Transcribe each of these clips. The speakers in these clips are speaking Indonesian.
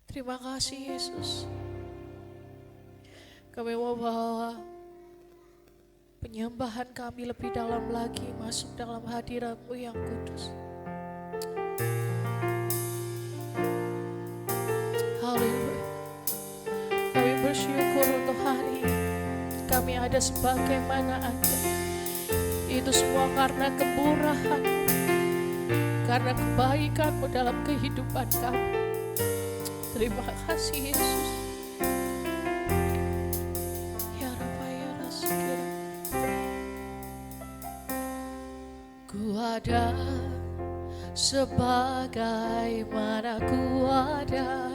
Terima kasih Yesus. Kami mau bawa penyembahan kami lebih dalam lagi masuk dalam hadirat-Mu yang kudus. Haleluya. Kami bersyukur untuk hari ini. Kami ada sebagaimana ada. Itu semua karena kemurahan, karena kebaikan-Mu dalam kehidupan kami. Terima kasih Yesus. Ya Rabbi ya Rasul. Ku ada sebagaimana ku ada,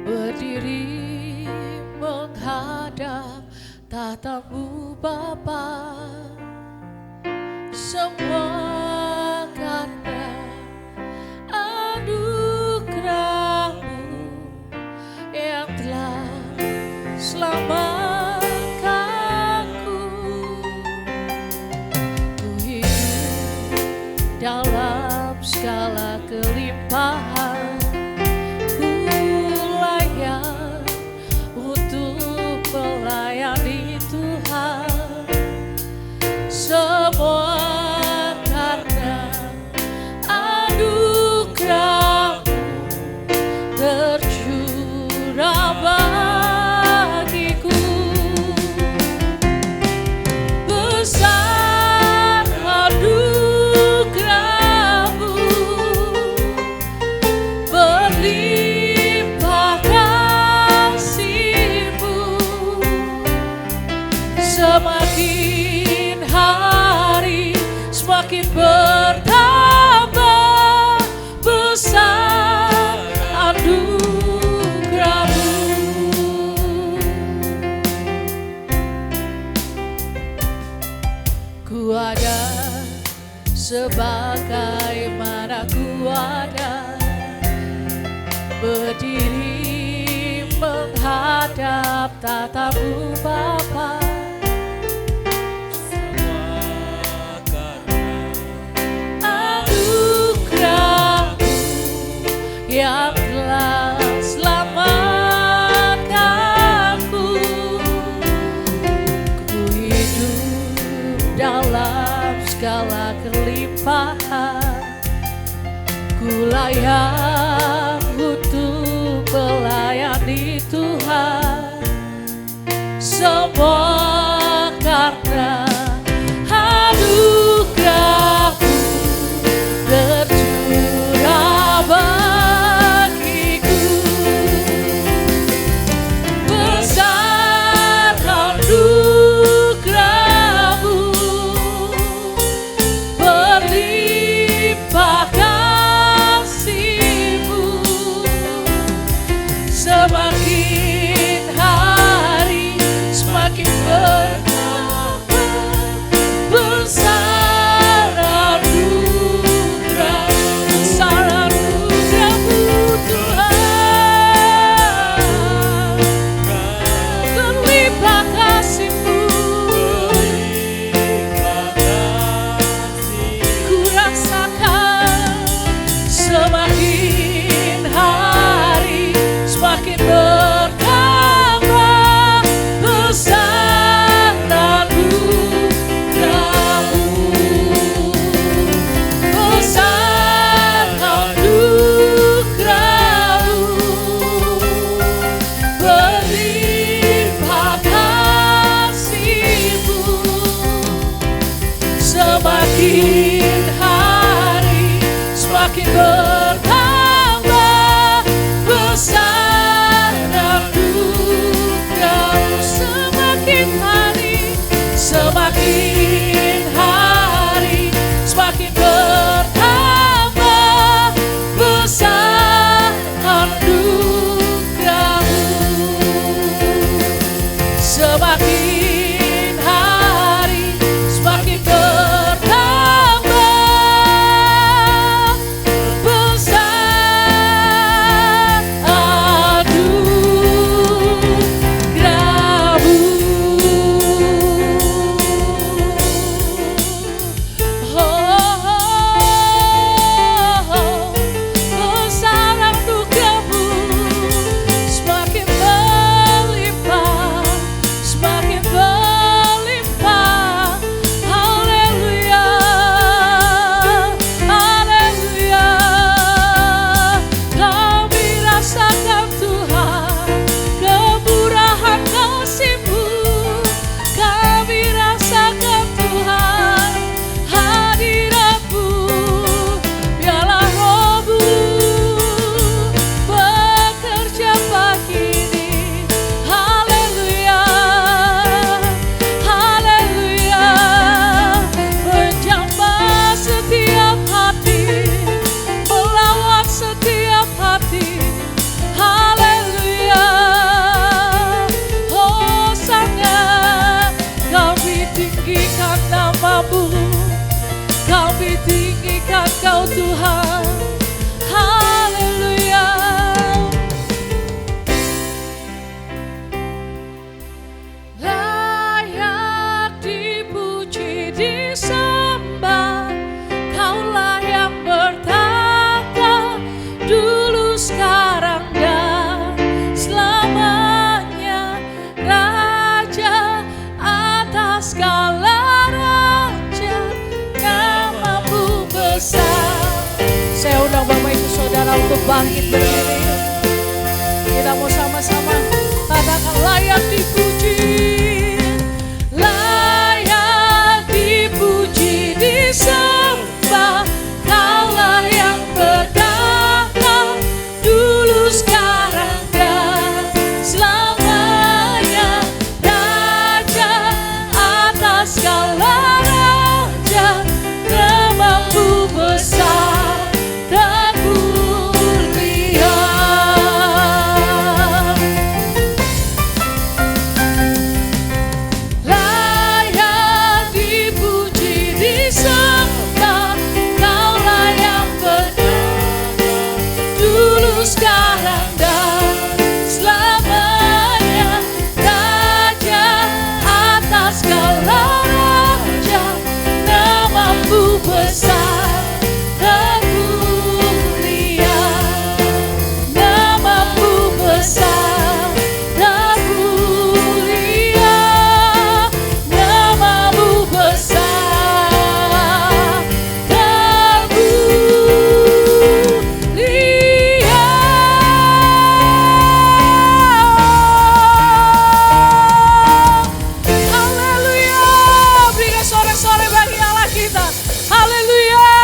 berdiri menghadap tatamu Bapa. Semua karena anugerah-Mu yang telah selamatkanku. Ku hidup dalam segala kelimpahan, ku layak untuk melayani Tuhan. Semua karena anugerah-Mu tercurah bagiku. Besar anugerah-Mu, berlimpah kasih-Mu. Semakin hari semakin bertambah besar anugerah-Mu. Ku ada sebagaimana ku ada, berdiri menghadap tatamu Bapa. Yang telah selamatkanku. Ku hidup dalam segala kelimpahan, ku layak untuk melayani Tuhan. Semua karena anugerah-Mu tercurah bagiku. Besar anugerah-Mu, berlimpah kasih-Mu. memuliakan Kau Tuhan. Haleluya. Layak dipuji, disembah, Kaulah yang bertata dulu, sekarang, dan selamanya. Raja atas segala raja, namamu besar. Saya undang Bapak Ibu Saudara untuk bangkit berdiri. Kita mau sama-sama katakan layak dipuji, layak dipuji, disembah, Kaulah yang bertata dulu, sekarang, dan selamanya. Raja atas segala raja, namamu besar dan mulia. Layak dipuji, disembah, Kaulah yang bertata dulu, sekarang, dan selamanya. Raja atas segala raja, namamu besar dan mulia. Namamu besar dan mulia. Namamu besar dan mulia. Haleluya. Berikan sorak-sorai bagi Allah kita. Haleluya.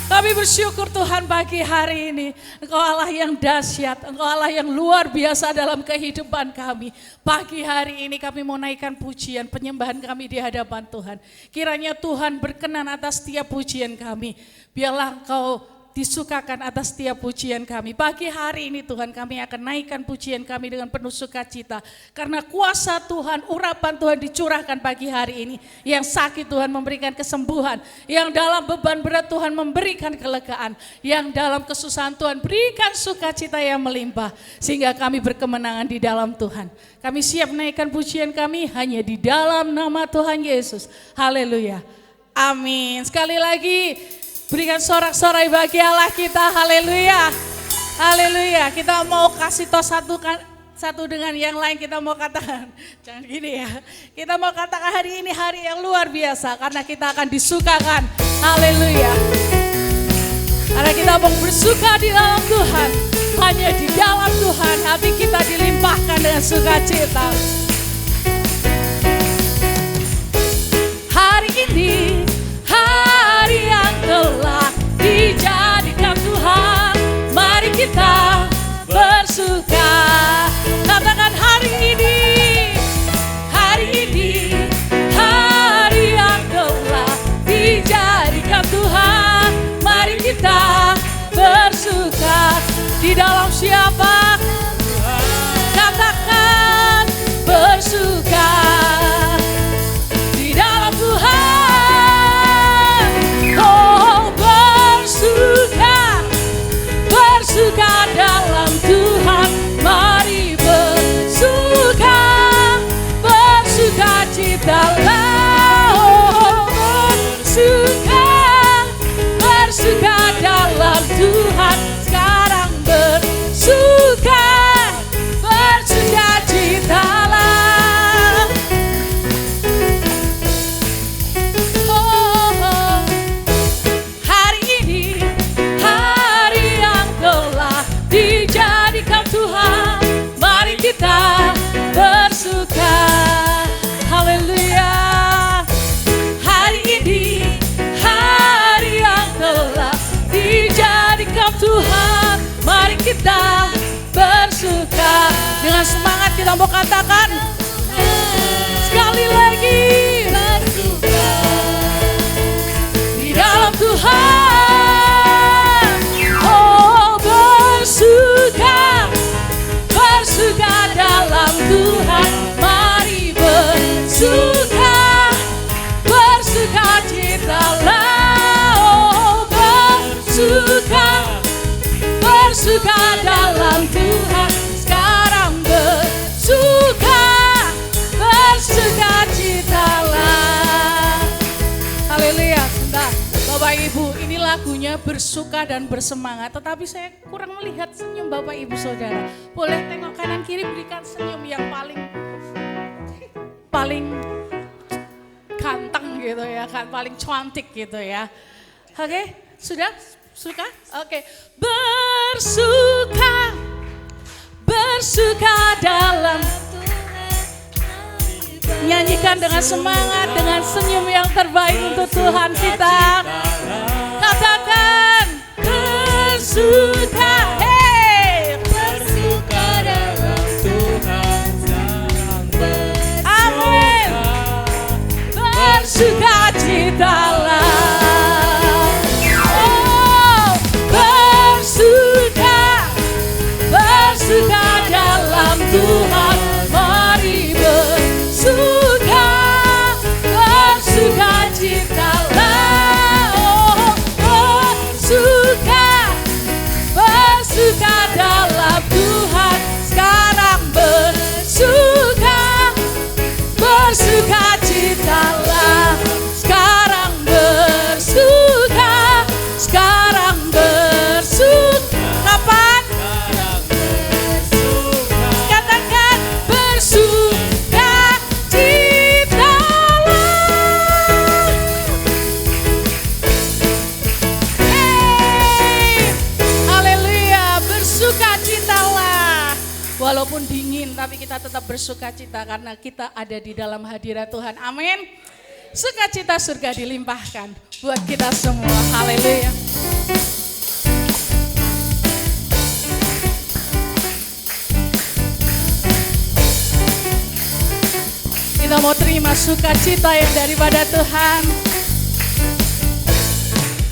Kami bersyukur Tuhan pagi hari ini. Engkau Allah yang dahsyat, Engkau Allah yang luar biasa dalam kehidupan kami. Pagi hari ini kami mau naikkan pujian, penyembahan kami di hadapan Tuhan. Kiranya Tuhan berkenan atas setiap pujian kami. Biarlah Engkau disukakan atas setiap pujian kami. Pagi hari ini Tuhan, kami akan naikkan pujian kami dengan penuh sukacita. Karena kuasa Tuhan, urapan Tuhan dicurahkan pagi hari ini. Yang sakit Tuhan memberikan kesembuhan. Yang dalam beban berat Tuhan memberikan kelegaan. Yang dalam kesusahan Tuhan berikan sukacita yang melimpah. Sehingga kami berkemenangan di dalam Tuhan. Kami siap naikkan pujian kami hanya di dalam nama Tuhan Yesus. Haleluya. Amin. Sekali lagi, berikan sorak-sorai bagi Allah kita. Haleluya. Haleluya. Kita mau kasih tos satu dengan yang lain. Kita mau katakan, jangan gini ya. Kita mau katakan hari ini hari yang luar biasa. Karena kita akan disukakan. Haleluya. Karena kita mau bersuka di dalam Tuhan. Hanya di dalam Tuhan hati kita dilimpahkan dengan sukacita. Hari ini hari yang telah dijadikan Tuhan, mari kita bersuka. Katakan hari ini hari yang telah dijadikan Tuhan, mari kita bersuka. Di dalam siapa? Katakan bersuka. Di dalam Tuhan. Oh bersuka. Bersuka dalam Tuhan. Mari bersuka. Bersuka citalah. Oh bersuka. Bersuka dalam Tuhan. Sekarang bersuka. Bersuka citalah. Oh, hari ini hari yang telah dijadikan Tuhan, mari kita bersuka. Haleluya. Hari ini hari yang telah dijadikan Tuhan, mari kita bersuka. Dengan semangat kita mau katakan sekali lagi, bersuka di dalam Tuhan. Oh bersuka. Bersuka dalam Tuhan. Mari bersuka. Bersuka citalah. Oh Bapak Ibu, ini lagunya bersuka dan bersemangat, tetapi saya kurang melihat senyum Bapak Ibu Saudara. Boleh tengok kanan kiri, berikan senyum yang paling ganteng gitu ya, kan paling cantik gitu ya. Oke, sudah? Suka? Oke. Bersuka dalam nyanyikan dengan semangat, dengan senyum yang terbaik untuk Tuhan kita. Katakan bersuka, hey, bersuka dalam Tuhan, amin. Bersuka citalah, oh, bersuka dalam Tuhan. Mari bersuka citalah, oh, bersuka dalam Tuhan. Sekarang bersuka citalah. Sekarang bersuka. Kapan? Katakan bersuka citalah. Hey, haleluya, bersuka citalah. Walaupun dingin tapi kita tetap bersuka cita karena kita ada di dalam hadirat Tuhan. Amin. Sukacita surga dilimpahkan buat kita semua. Haleluya. Kita mau terima sukacita yang daripada Tuhan.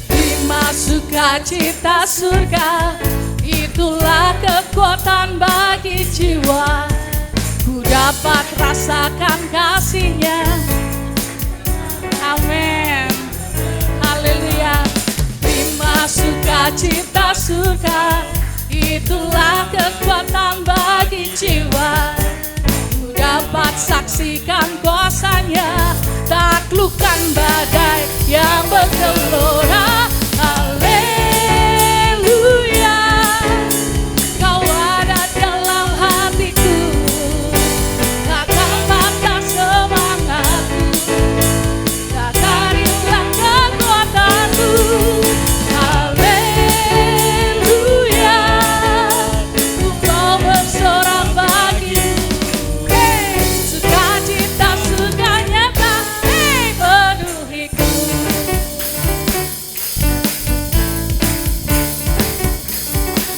Terima sukacita surga, itulah kekuatan bagi jiwa. Ku dapat rasakan kasih-Nya. Amin. Haleluya. Terima sukacita surga, itulah kekuatan bagi jiwa. Ku dapat saksikan kuasa-Nya, taklukkan badai yang bergelora. Haleluya. Kau ada dalam hatiku, takkan patah semangatku, takkan hilang kekuatanku. Haleluya. Ku mau bersorak bagimu. Hey, sukacita surga nyata, hey, penuhiku.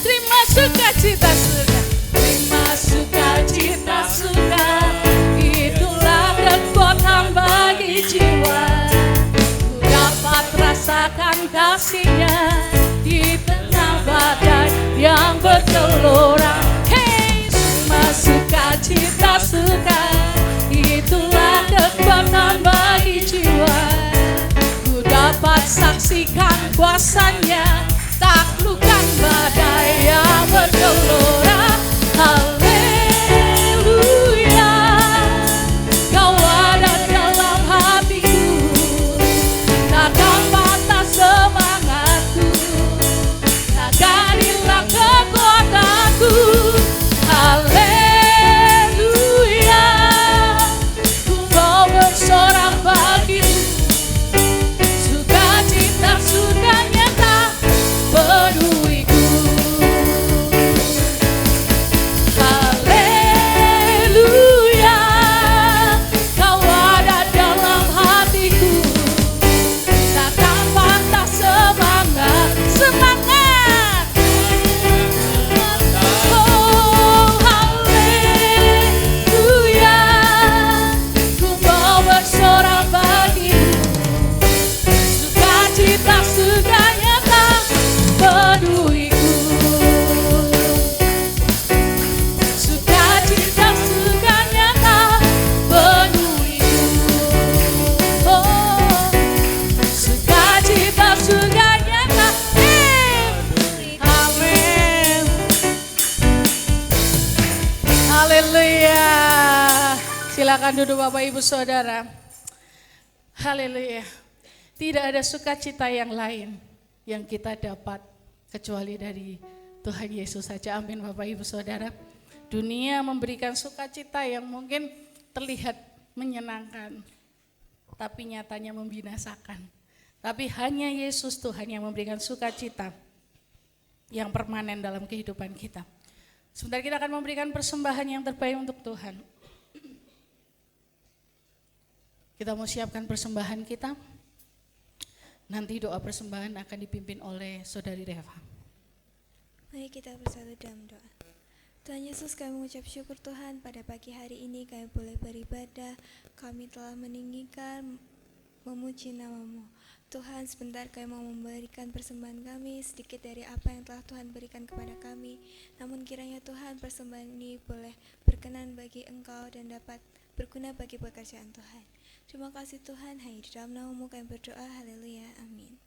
Terima sukacita surga, terima sukacita surga, itulah kekuatan bagi jiwa. Ku dapat rasakan kasih-Nya di tengah badai yang bergelora. Hey, terima sukacita surga, itulah kekuatan bagi jiwa. Ku dapat saksikan kuasa-Nya, taklukkan badai yang bergelora. Haleluya. Kau ada dalam hatiku, takkan patah semangatku, takkan hilang kekuatanku. Haleluya. Ku mau bersorak bagimu, sukacita surga nyata penuhiku. Haleluya. Kau ada dalam hatiku, takkan patah semangat. Oh, haleluya. Ku mau bersorak bagimu, sukacita surga nyata penuhiku. Sukacita surga nyata penuhiku. Oh, sukacita surga nyata. Amin. Haleluya. Silakan duduk Bapak Ibu Saudara. Haleluya. Tidak ada sukacita yang lain yang kita dapat kecuali dari Tuhan Yesus saja. Amin Bapak Ibu Saudara. Dunia memberikan sukacita yang mungkin terlihat menyenangkan, tapi nyatanya membinasakan. Tapi hanya Yesus Tuhan yang memberikan sukacita yang permanen dalam kehidupan kita. Sebentar kita akan memberikan persembahan yang terbaik untuk Tuhan. Kita mau siapkan persembahan kita. Nanti doa persembahan akan dipimpin oleh Saudari Reva. Mari kita bersatu dalam doa. Tuhan Yesus, kami mengucap syukur Tuhan pada pagi hari ini kami boleh beribadah. Kami telah meninggikan, memuji nama-Mu. Tuhan, sebentar kami mau memberikan persembahan kami sedikit dari apa yang telah Tuhan berikan kepada kami. Namun kiranya Tuhan persembahan ini boleh berkenan bagi Engkau dan dapat berguna bagi pekerjaan Tuhan. Terima kasih Tuhan, hanya di dalam nama-Mu kami berdoa, haleluya, amin.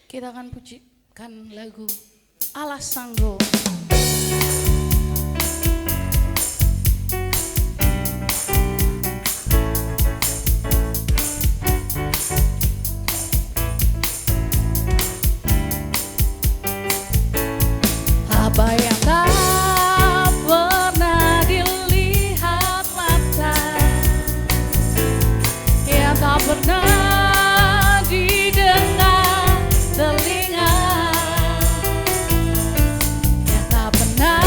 Kita akan pujikan lagu Allah Sanggup. Apa yang tak pernah dilihat mata, yang tak pernah didengar telinga, yang tak pernah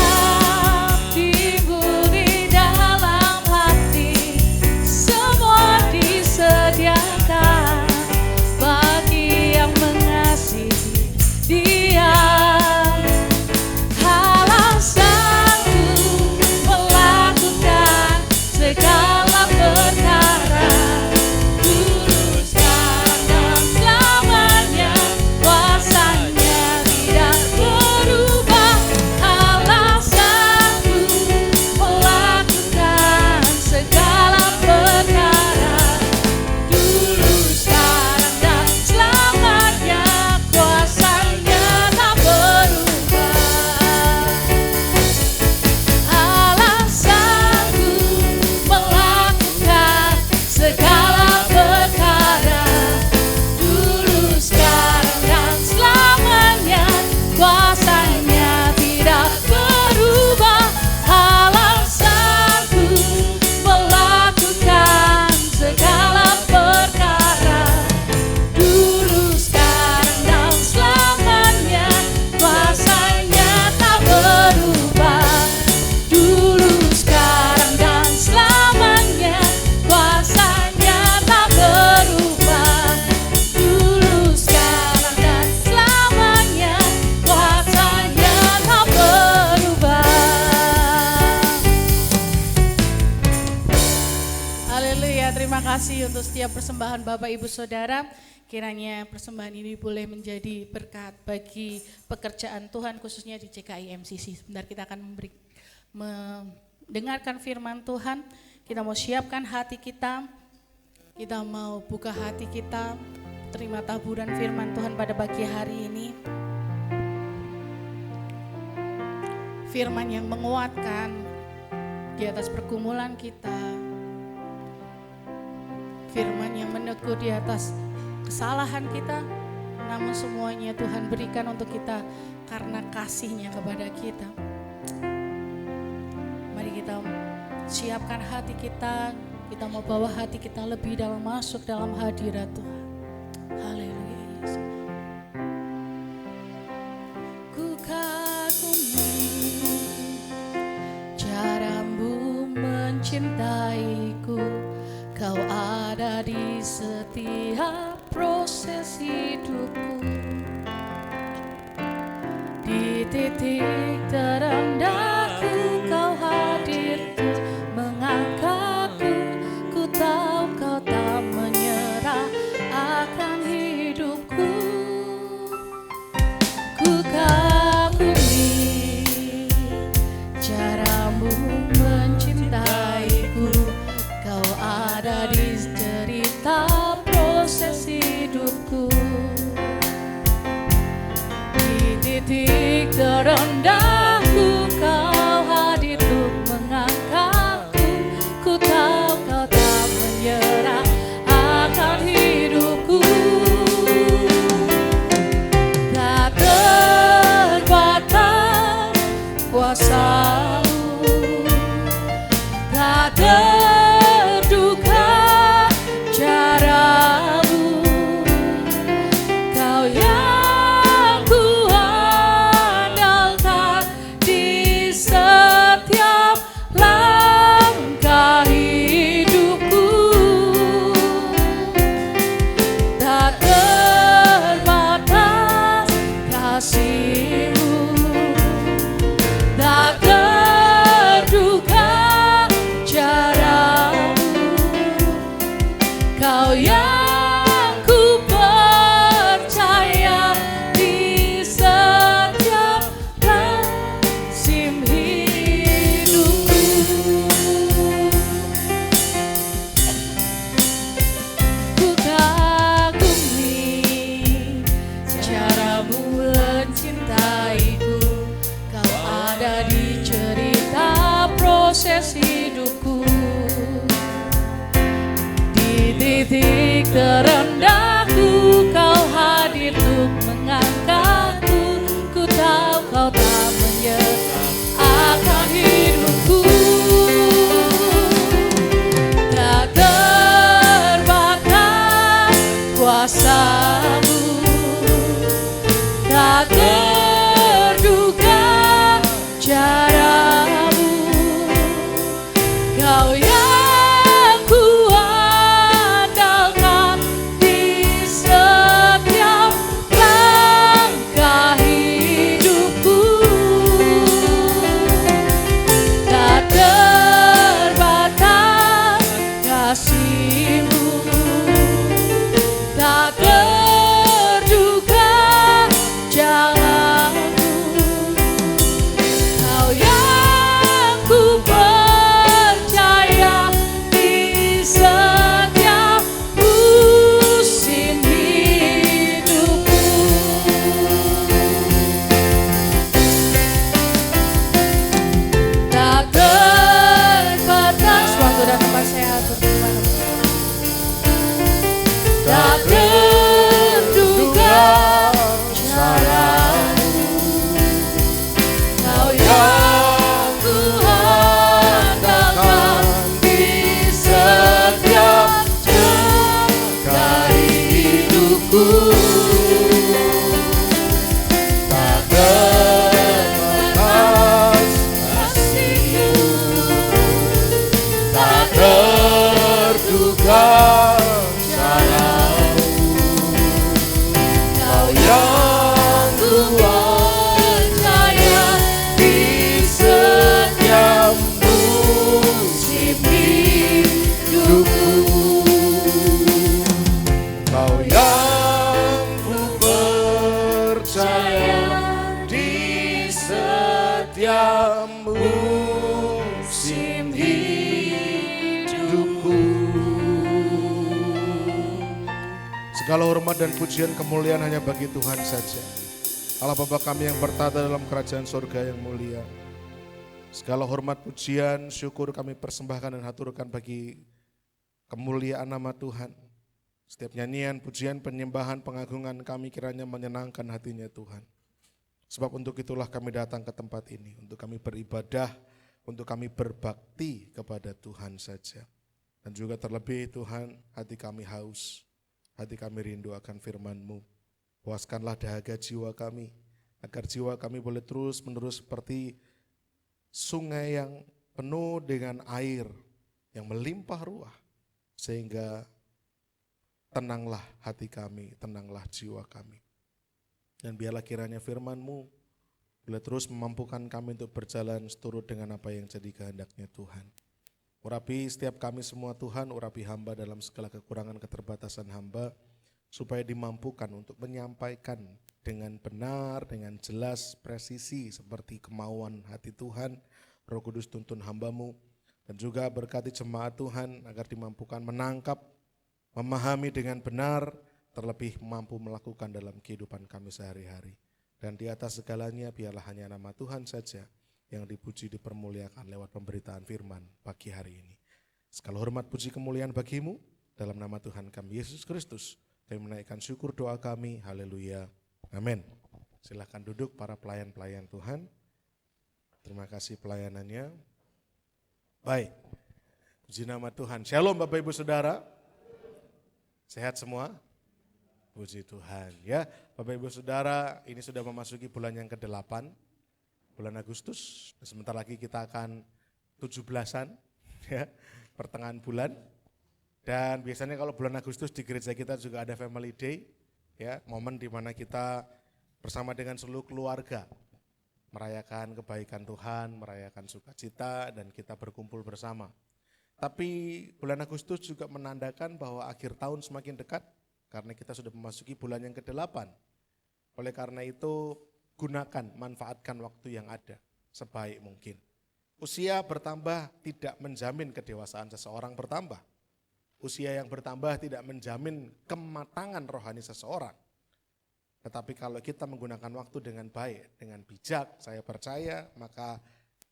timbul di dalam hati, semua disediakan bagi yang mengasihi Dia. Segala perkara dulu, sekarang, dan selamanya, kuasanya tidak berubah. Allah sanggup melakukan segala perkara dulu, sekarang, dan selamanya, kuasanya tak berubah. Allah sanggup melakukan segala perkara dulu, sekarang, dan selamanya, kuasanya tidak berubah. Allah sanggup melakukan segala perkara dulu, sekarang, dan selamanya, kuasanya tak berubah. Dulu, sekarang, dan selamanya, kuasanya tak berubah. Dulu, sekarang, dan selamanya, kuasanya tak berubah. Haleluya, terima kasih untuk setiap persembahan Bapak Ibu Saudara. Kiranya persembahan ini boleh menjadi berkat bagi pekerjaan Tuhan khususnya di CKI MCC. Sebentar kita akan mendengarkan firman Tuhan. Kita mau siapkan hati kita. Kita mau buka hati kita, terima taburan firman Tuhan pada pagi hari ini. Firman yang menguatkan di atas pergumulan kita. Firman yang menegur di atas kesalahan kita. Namun semuanya Tuhan berikan untuk kita karena kasih-Nya kepada kita. Mari kita siapkan hati kita. Kita mau bawa hati kita lebih dalam, masuk dalam hadirat Tuhan. Haleluya Yesus. Ku kagumi caramu mencintaiku. Kau ada di setiap proses hidupku. Di titik terendahku Kau hadir untuk mengangkatku. Ku tahu Kau tak menyerah akan hidupku. Ku kagumi caramu mencintaiku. Kau ada di cerita proses hidupku. Di titik terendahku Kau hadir untuk mengangkatku. Ku tahu Kau tak menyerah tak terduga caramu, Kau yang kuandalkan di setiap langkah hidupku, tak terbatas kasih-Mu, tak terduga jalanmu, Kau yang ku percaya di setiap musim hidupku. Tak terbatas waktu dan tempat saya atur kemana. Tak terduga caramu, Kau yang ku andalkan di setiap langkah hidupku, tak terbatas kasih-Mu, tak terduga caramu, Kau yang ku percaya di setiap musim hidupku, Kau yang ku percaya di setiap musim hidupku. Segala hormat dan pujian kemuliaan hanya bagi Tuhan saja. Allah Bapa kami yang bertata dalam kerajaan surga yang mulia. Segala hormat, pujian, syukur kami persembahkan dan haturkan bagi kemuliaan nama Tuhan. Setiap nyanyian, pujian, penyembahan, pengagungan kami kiranya menyenangkan hatinya Tuhan. Sebab untuk itulah kami datang ke tempat ini, untuk kami beribadah, untuk kami berbakti kepada Tuhan saja. Dan juga terlebih Tuhan, hati kami haus, hati kami rindu akan firman-Mu. Puaskanlah dahaga jiwa kami, agar jiwa kami boleh terus menerus seperti sungai yang penuh dengan air yang melimpah ruah, sehingga tenanglah hati kami, tenanglah jiwa kami. Dan biarlah kiranya firman-Mu boleh terus memampukan kami untuk berjalan seturut dengan apa yang jadi kehendaknya Tuhan. Urapi setiap kami semua Tuhan, urapi hamba dalam segala kekurangan keterbatasan hamba, supaya dimampukan untuk menyampaikan dengan benar, dengan jelas, presisi seperti kemauan hati Tuhan. Roh Kudus tuntun hamba-Mu, dan juga berkati jemaat Tuhan agar dimampukan menangkap, memahami dengan benar, terlebih mampu melakukan dalam kehidupan kami sehari-hari. Dan di atas segalanya biarlah hanya nama Tuhan saja yang dipuji, dipermuliakan lewat pemberitaan firman pagi hari ini. Segala hormat, puji, kemuliaan bagi-Mu, dalam nama Tuhan kami Yesus Kristus kami menaikkan syukur doa kami. Haleluya, amin. Silahkan duduk para pelayan-pelayan Tuhan. Terima kasih pelayanannya. Baik, puji nama Tuhan. Shalom Bapak Ibu Saudara. Sehat semua? Puji Tuhan ya. Bapak Ibu Saudara, ini sudah memasuki bulan yang ke-8, bulan Agustus. Sebentar lagi kita akan 17-an ya, pertengahan bulan. Dan biasanya kalau bulan Agustus di gereja kita juga ada Family Day ya, momen di mana kita bersama dengan seluruh keluarga merayakan kebaikan Tuhan, merayakan sukacita, dan kita berkumpul bersama. Tapi bulan Agustus juga menandakan bahwa akhir tahun semakin dekat karena kita sudah memasuki bulan yang ke-8. Oleh karena itu gunakan, manfaatkan waktu yang ada sebaik mungkin. Usia bertambah tidak menjamin kedewasaan seseorang bertambah. Usia yang bertambah tidak menjamin kematangan rohani seseorang. Tetapi kalau kita menggunakan waktu dengan baik, dengan bijak, saya percaya maka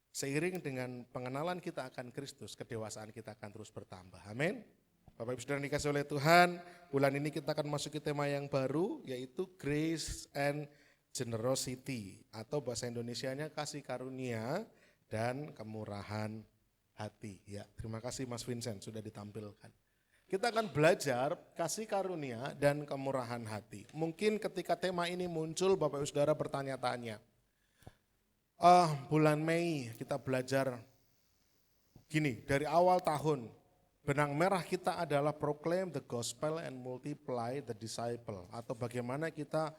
seiring dengan pengenalan kita akan Kristus, kedewasaan kita akan terus bertambah. Amin. Bapak Ibu Saudara dikasih oleh Tuhan, bulan ini kita akan masuki tema yang baru, yaitu Grace and Generosity, atau bahasa Indonesianya kasih karunia dan kemurahan hati. Ya, terima kasih Mas Vincent sudah ditampilkan. Kita akan belajar kasih karunia dan kemurahan hati. Mungkin ketika tema ini muncul, Bapak Ibu Saudara bertanya-tanya. Bulan Mei kita belajar gini, dari awal tahun, benang merah kita adalah proclaim the gospel and multiply the disciple. Atau bagaimana kita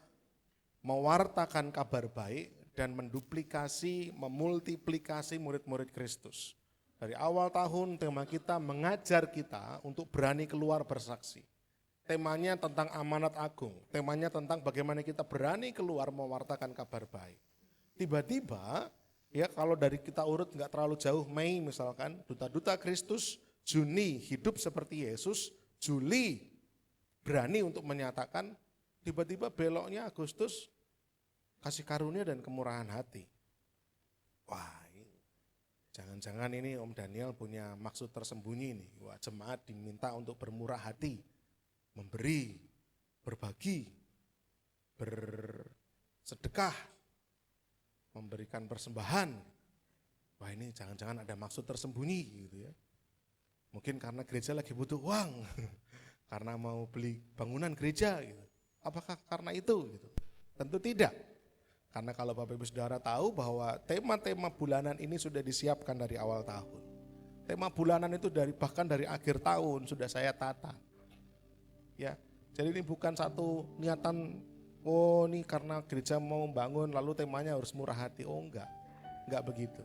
mewartakan kabar baik dan menduplikasi, memultiplikasi murid-murid Kristus. Dari awal tahun tema kita mengajar kita untuk berani keluar bersaksi. Temanya tentang amanat agung, temanya tentang bagaimana kita berani keluar mewartakan kabar baik. Tiba-tiba ya kalau dari kita urut nggak terlalu jauh, Mei misalkan, duta-duta Kristus, Juni hidup seperti Yesus, Juli berani untuk menyatakan, tiba-tiba beloknya Agustus kasih karunia dan kemurahan hati. Wah, jangan-jangan ini Om Daniel punya maksud tersembunyi nih. Wah, jemaat diminta untuk bermurah hati, memberi, berbagi, bersedekah, memberikan persembahan. Wah, ini jangan-jangan ada maksud tersembunyi gitu ya. Mungkin karena gereja lagi butuh uang, karena mau beli bangunan gereja gitu. Apakah karena itu gitu? Tentu tidak. Karena kalau Bapak Ibu Saudara tahu bahwa tema-tema bulanan ini sudah disiapkan dari awal tahun. Tema bulanan itu bahkan dari akhir tahun sudah saya tata. Ya, jadi ini bukan satu niatan, oh ini karena gereja mau membangun lalu temanya harus murah hati. Oh enggak begitu.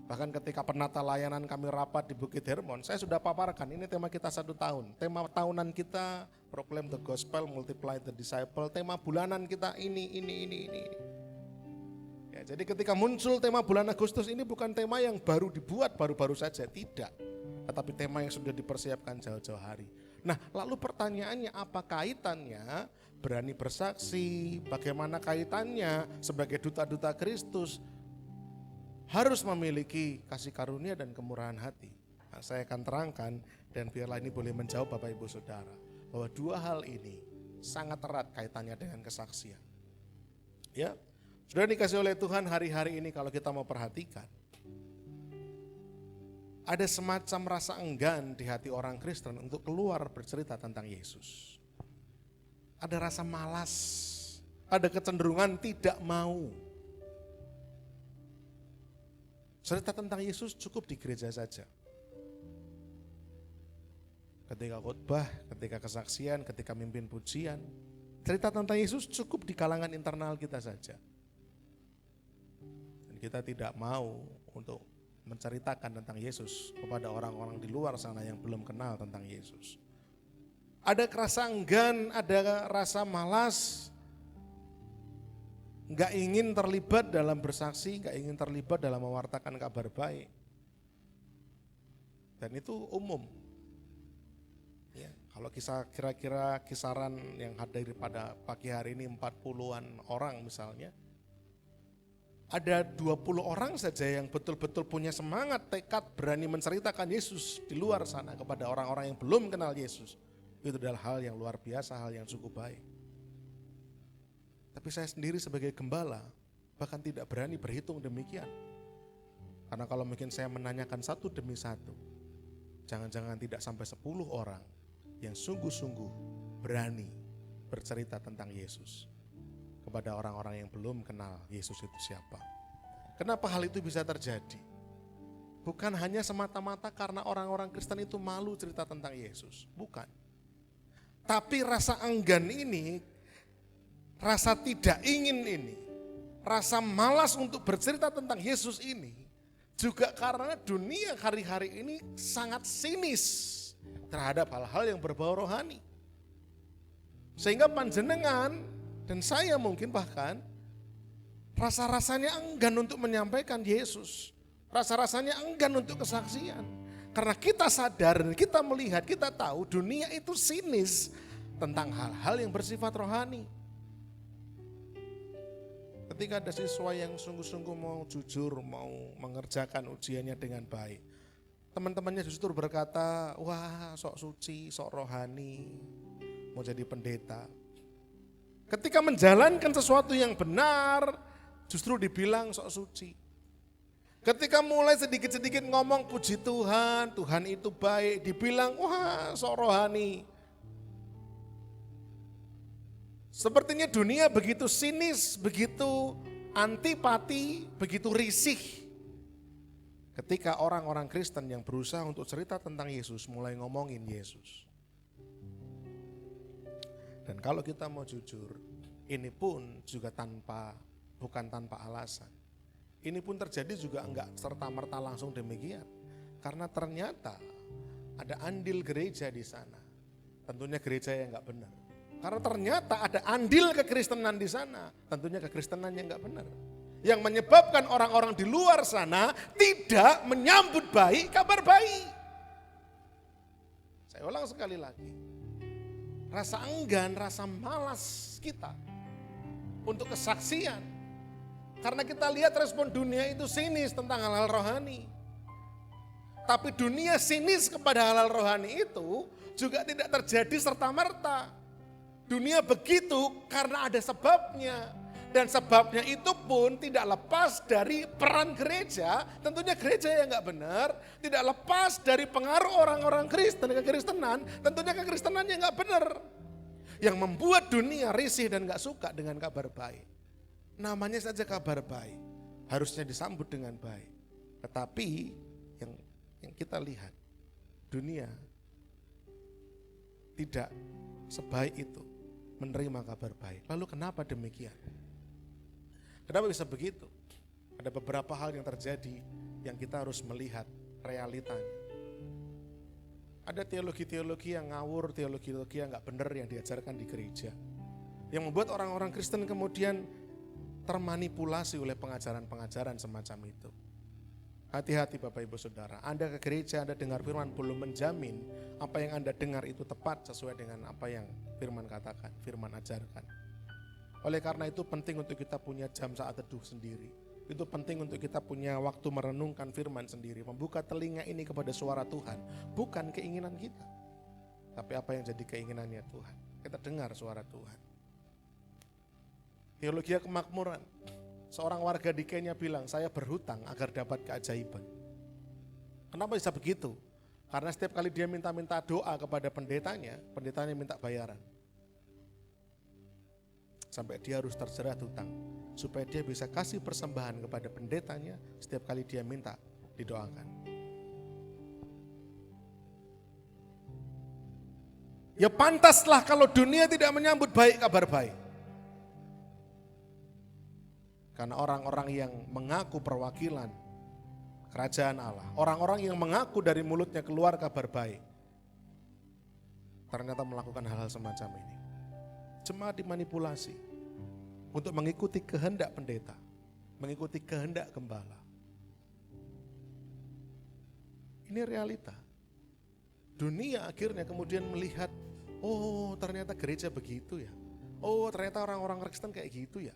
Bahkan ketika penata layanan kami rapat di Bukit Hermon, saya sudah paparkan ini tema kita 1 tahun. Tema tahunan kita proclaim the gospel, multiply the disciple. Tema bulanan kita ini. Ya, jadi ketika muncul tema bulan Agustus ini bukan tema yang baru dibuat baru-baru saja, tidak. Tetapi tema yang sudah dipersiapkan jauh-jauh hari. Nah, lalu pertanyaannya apa kaitannya berani bersaksi? Bagaimana kaitannya sebagai duta-duta Kristus harus memiliki kasih karunia dan kemurahan hati? Nah, saya akan terangkan dan biarlah ini boleh menjawab Bapak Ibu Saudara. Bahwa 2 hal ini sangat erat kaitannya dengan kesaksian. Ya, sudah dikasih oleh Tuhan hari-hari ini kalau kita mau perhatikan. Ada semacam rasa enggan di hati orang Kristen untuk keluar bercerita tentang Yesus. Ada rasa malas, ada kecenderungan tidak mau. Cerita tentang Yesus cukup di gereja saja. Ketika khotbah, ketika kesaksian, ketika mimpin pujian, cerita tentang Yesus cukup di kalangan internal kita saja. Dan kita tidak mau untuk menceritakan tentang Yesus kepada orang-orang di luar sana yang belum kenal tentang Yesus. Ada rasa enggan, ada rasa malas, nggak ingin terlibat dalam bersaksi, nggak ingin terlibat dalam mewartakan kabar baik. Dan itu umum. Ya, kalau kira-kira kisaran yang hadir pada pagi hari ini 40-an orang misalnya, ada 20 orang saja yang betul-betul punya semangat, tekad, berani menceritakan Yesus di luar sana kepada orang-orang yang belum kenal Yesus. Itu adalah hal yang luar biasa, hal yang cukup baik. Tapi saya sendiri sebagai gembala bahkan tidak berani berhitung demikian. Karena kalau mungkin saya menanyakan satu demi satu, jangan-jangan tidak sampai 10 orang yang sungguh-sungguh berani bercerita tentang Yesus kepada orang-orang yang belum kenal Yesus itu siapa. Kenapa hal itu bisa terjadi? Bukan hanya semata-mata karena orang-orang Kristen itu malu cerita tentang Yesus, bukan. Tapi rasa enggan ini, rasa tidak ingin ini, rasa malas untuk bercerita tentang Yesus ini, juga karena dunia hari-hari ini sangat sinis terhadap hal-hal yang berbau rohani. Sehingga panjenengan dan saya mungkin bahkan rasa-rasanya enggan untuk menyampaikan Yesus. Rasa-rasanya enggan untuk kesaksian. Karena kita sadar dan kita melihat, kita tahu dunia itu sinis tentang hal-hal yang bersifat rohani. Ketika ada siswa yang sungguh-sungguh mau jujur, mau mengerjakan ujiannya dengan baik, teman-temannya justru berkata, wah sok suci, sok rohani, mau jadi pendeta. Ketika menjalankan sesuatu yang benar, justru dibilang sok suci. Ketika mulai sedikit-sedikit ngomong puji Tuhan, Tuhan itu baik, dibilang wah sok rohani. Sepertinya dunia begitu sinis, begitu antipati, begitu risih. Ketika orang-orang Kristen yang berusaha untuk cerita tentang Yesus mulai ngomongin Yesus. Dan kalau kita mau jujur, ini pun juga bukan tanpa alasan. Ini pun terjadi juga enggak serta-merta langsung demikian. Karena ternyata ada andil gereja di sana. Tentunya gereja yang enggak benar. Karena ternyata ada andil kekristenan di sana. Tentunya kekristenan yang enggak benar. Yang menyebabkan orang-orang di luar sana tidak menyambut baik kabar baik. Saya ulang sekali lagi. Rasa enggan, rasa malas kita untuk kesaksian. Karena kita lihat respon dunia itu sinis tentang hal-hal rohani. Tapi dunia sinis kepada hal-hal rohani itu juga tidak terjadi serta-merta. Dunia begitu karena ada sebabnya. Dan sebabnya itu pun tidak lepas dari peran gereja, tentunya gereja yang enggak benar, tidak lepas dari pengaruh orang-orang Kristen, kekristenan, tentunya kekristenan yang enggak benar. Yang membuat dunia risih dan enggak suka dengan kabar baik. Namanya saja kabar baik, harusnya disambut dengan baik. Tetapi yang kita lihat, dunia tidak sebaik itu menerima kabar baik. Lalu kenapa demikian? Kenapa bisa begitu? Ada beberapa hal yang terjadi yang kita harus melihat realitanya. Ada teologi-teologi yang ngawur, teologi-teologi yang gak benar yang diajarkan di gereja. Yang membuat orang-orang Kristen kemudian termanipulasi oleh pengajaran-pengajaran semacam itu. Hati-hati Bapak Ibu Saudara, Anda ke gereja, Anda dengar firman belum menjamin apa yang Anda dengar itu tepat sesuai dengan apa yang firman katakan, firman ajarkan. Oleh karena itu penting untuk kita punya jam saat teduh sendiri. Itu penting untuk kita punya waktu merenungkan firman sendiri, membuka telinga ini kepada suara Tuhan, bukan keinginan kita. Tapi apa yang jadi keinginannya Tuhan. Kita dengar suara Tuhan. Teologi kemakmuran. Seorang warga di Kenya bilang, saya berhutang agar dapat keajaiban. Kenapa bisa begitu? Karena setiap kali dia minta-minta doa kepada pendetanya minta bayaran. Sampai dia harus terjerat hutang. Supaya dia bisa kasih persembahan kepada pendetanya setiap kali dia minta didoakan. Ya pantaslah kalau dunia tidak menyambut baik kabar baik. Karena orang-orang yang mengaku perwakilan kerajaan Allah, orang-orang yang mengaku dari mulutnya keluar kabar baik, ternyata melakukan hal-hal semacam ini. Jemaat dimanipulasi untuk mengikuti kehendak pendeta, mengikuti kehendak gembala. Ini realita. Dunia akhirnya kemudian melihat, oh ternyata gereja begitu ya. Oh ternyata orang-orang Kristen kayak gitu ya.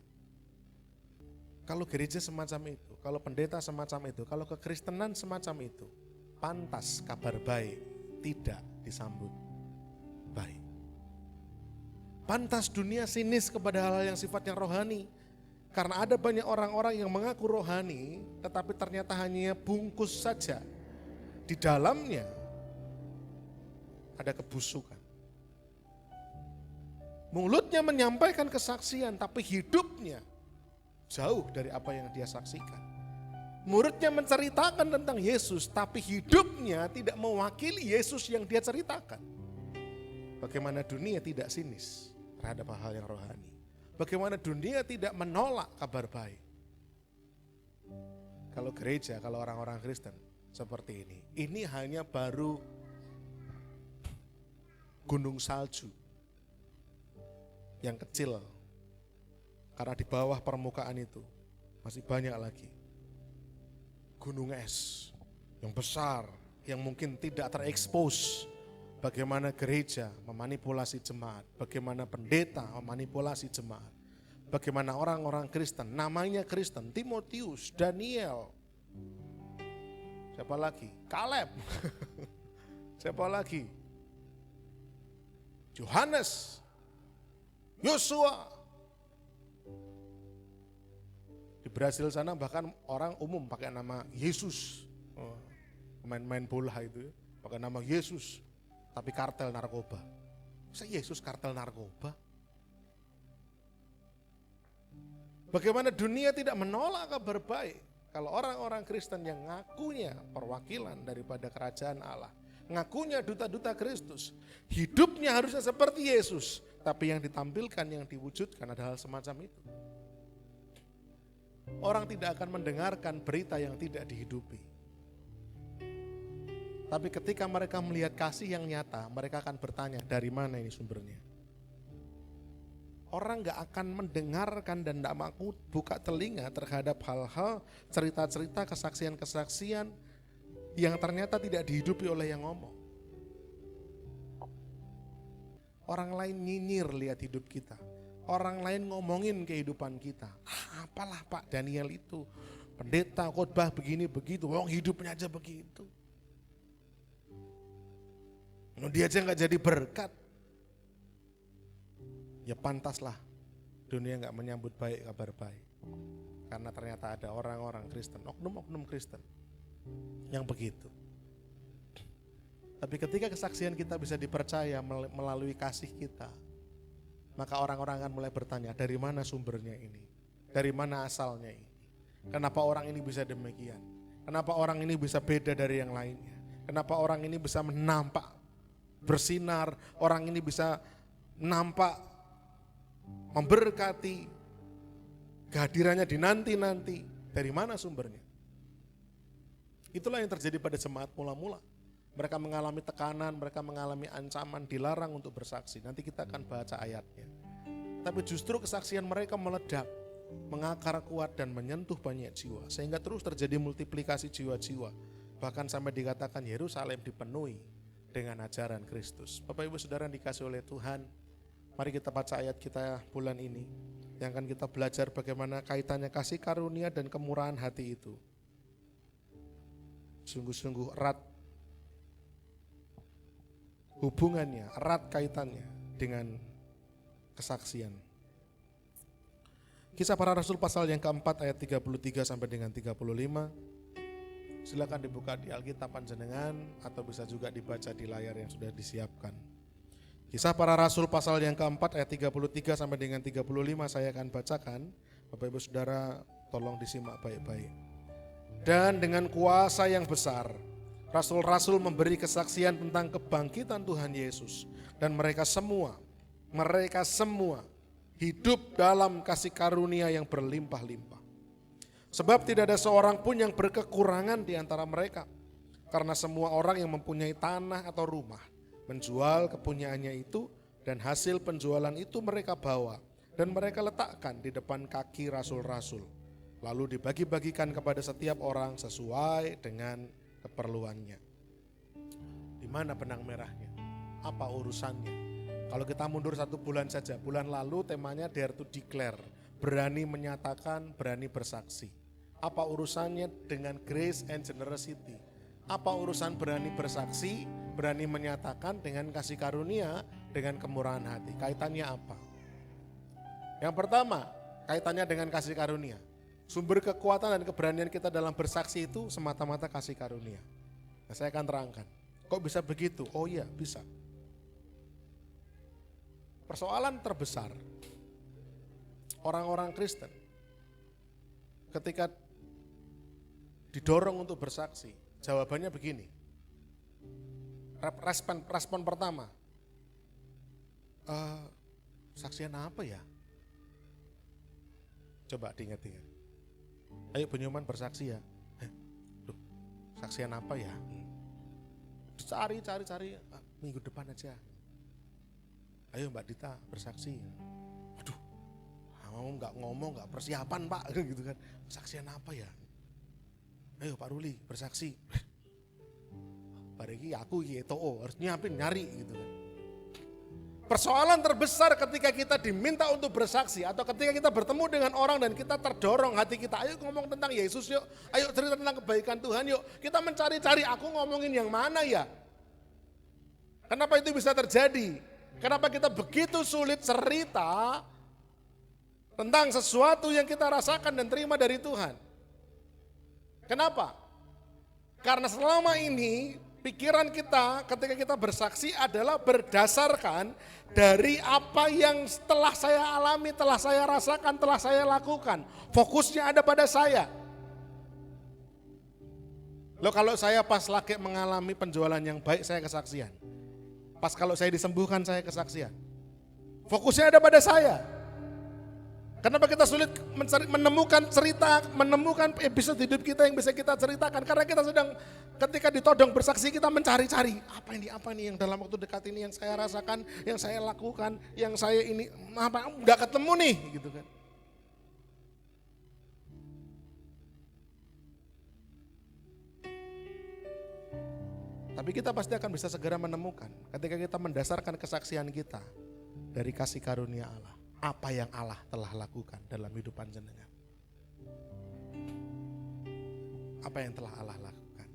Kalau gereja semacam itu, kalau pendeta semacam itu, kalau kekristenan semacam itu, pantas kabar baik tidak disambut baik. Pantas dunia sinis kepada hal-hal yang sifatnya rohani. Karena ada banyak orang-orang yang mengaku rohani, tetapi ternyata hanya bungkus saja. Di dalamnya ada kebusukan. Mulutnya menyampaikan kesaksian, tapi hidupnya jauh dari apa yang dia saksikan. Muridnya menceritakan tentang Yesus, tapi hidupnya tidak mewakili Yesus yang dia ceritakan. Bagaimana dunia tidak sinis terhadap hal yang rohani. Bagaimana dunia tidak menolak kabar baik. Kalau gereja, kalau orang-orang Kristen seperti ini hanya baru gunung salju yang kecil. Karena di bawah permukaan itu masih banyak lagi gunung es yang besar, yang mungkin tidak terekspos. Bagaimana gereja memanipulasi jemaat, bagaimana pendeta memanipulasi jemaat, bagaimana orang-orang Kristen, namanya Kristen, Timotius, Daniel, siapa lagi? Kaleb, siapa lagi? Yohanes, Yosua, Di Brasil sana bahkan orang umum pakai nama Yesus. Main-main bola itu pakai nama Yesus, tapi kartel narkoba. Masa Yesus kartel narkoba? Bagaimana dunia tidak menolak kabar baik kalau orang-orang Kristen yang ngakunya perwakilan daripada kerajaan Allah, ngakunya duta-duta Kristus, hidupnya harusnya seperti Yesus, tapi yang ditampilkan, yang diwujudkan adalah hal semacam itu. Orang tidak akan mendengarkan berita yang tidak dihidupi. Tapi ketika mereka melihat kasih yang nyata, mereka akan bertanya, dari mana ini sumbernya? Orang gak akan mendengarkan dan gak mau buka telinga terhadap hal-hal, cerita-cerita, kesaksian-kesaksian yang ternyata tidak dihidupi oleh yang ngomong. Orang lain nyinyir lihat hidup kita. Orang lain ngomongin kehidupan kita. Apalah Pak Daniel itu, pendeta khotbah begini begitu, wong hidupnya aja begitu. Dia aja gak jadi berkat. Ya pantaslah dunia gak menyambut baik kabar baik. Karena ternyata ada orang-orang Kristen, oknum-oknum Kristen yang begitu. Tapi ketika kesaksian kita bisa dipercaya melalui kasih kita, maka orang-orang akan mulai bertanya, dari mana sumbernya ini? Dari mana asalnya ini? Kenapa orang ini bisa demikian? Kenapa orang ini bisa beda dari yang lainnya? Kenapa orang ini bisa menampak bersinar, orang ini bisa nampak memberkati, kehadirannya dinanti-nanti. Dari mana sumbernya? Itulah yang terjadi pada jemaat mula-mula. Mereka mengalami tekanan, mereka mengalami ancaman, dilarang untuk bersaksi. Nanti kita akan baca ayatnya. Tapi justru kesaksian mereka meledak, mengakar kuat dan menyentuh banyak jiwa. Sehingga terus terjadi multiplikasi jiwa-jiwa. Bahkan sampai dikatakan Yerusalem dipenuhi dengan ajaran Kristus. Bapak Ibu Saudara yang dikasih oleh Tuhan, mari kita baca ayat kita bulan ini, yang akan kita belajar bagaimana kaitannya kasih karunia dan kemurahan hati itu sungguh-sungguh erat hubungannya, erat kaitannya dengan kesaksian. Kisah Para Rasul pasal yang keempat ayat 33 sampai dengan 35. Silakan dibuka di Alkitab panjenengan atau bisa juga dibaca di layar yang sudah disiapkan. Kisah Para Rasul pasal yang keempat ayat 33 sampai dengan 35 saya akan bacakan. Bapak Ibu Saudara tolong disimak baik-baik. Dan dengan kuasa yang besar, rasul-rasul memberi kesaksian tentang kebangkitan Tuhan Yesus. Dan mereka semua hidup dalam kasih karunia yang berlimpah-limpah. Sebab tidak ada seorang pun yang berkekurangan di antara mereka. Karena semua orang yang mempunyai tanah atau rumah menjual kepunyaannya itu, dan hasil penjualan itu mereka bawa dan mereka letakkan di depan kaki rasul-rasul. Lalu dibagi-bagikan kepada setiap orang sesuai dengan keperluannya. Di mana benang merahnya? Apa urusannya? Kalau kita mundur 1 bulan saja, bulan lalu temanya dare to declare, berani menyatakan, berani bersaksi. Apa urusannya dengan grace and generosity? Apa urusan berani bersaksi, berani menyatakan dengan kasih karunia, dengan kemurahan hati? Kaitannya apa? Yang pertama, kaitannya dengan kasih karunia. Sumber kekuatan dan keberanian kita dalam bersaksi itu semata-mata kasih karunia. Nah, saya akan terangkan. Kok bisa begitu? Oh iya, bisa. Persoalan terbesar orang-orang Kristen ketika didorong untuk bersaksi, jawabannya begini. Respon pertama, saksian apa ya? Coba diingat-ingat. Ayo Bunyuman bersaksi ya. Saksian apa ya? Cari, minggu depan aja. Ayo Mbak Dita bersaksi. Aduh, nggak ngomong, nggak persiapan Pak, gitu kan. Saksian apa ya? Ayo Pak Ruli bersaksi. Bariki aku gitu, harus nyari gitu kan. Persoalan terbesar ketika kita diminta untuk bersaksi atau ketika kita bertemu dengan orang dan kita terdorong hati kita, ayo ngomong tentang Yesus yuk, ayo cerita tentang kebaikan Tuhan yuk. Kita mencari-cari, aku ngomongin yang mana ya? Kenapa itu bisa terjadi? Kenapa kita begitu sulit cerita tentang sesuatu yang kita rasakan dan terima dari Tuhan. Kenapa? Karena selama ini pikiran kita ketika kita bersaksi adalah berdasarkan dari apa yang telah saya alami, telah saya rasakan, telah saya lakukan. Fokusnya ada pada saya. Loh, kalau saya pas lagi mengalami penjualan yang baik, saya kesaksian. Pas kalau saya disembuhkan, saya kesaksian. Fokusnya ada pada saya. Kenapa kita sulit menemukan cerita, menemukan episode hidup kita yang bisa kita ceritakan? Karena kita sedang ketika ditodong bersaksi, kita mencari-cari apa ini yang dalam waktu dekat ini yang saya rasakan, yang saya lakukan, yang saya ini nggak ketemu nih, gitu kan? Tapi kita pasti akan bisa segera menemukan ketika kita mendasarkan kesaksian kita dari kasih karunia Allah. Apa yang Allah telah lakukan dalam hidup panjenengan. Apa yang telah Allah lakukan.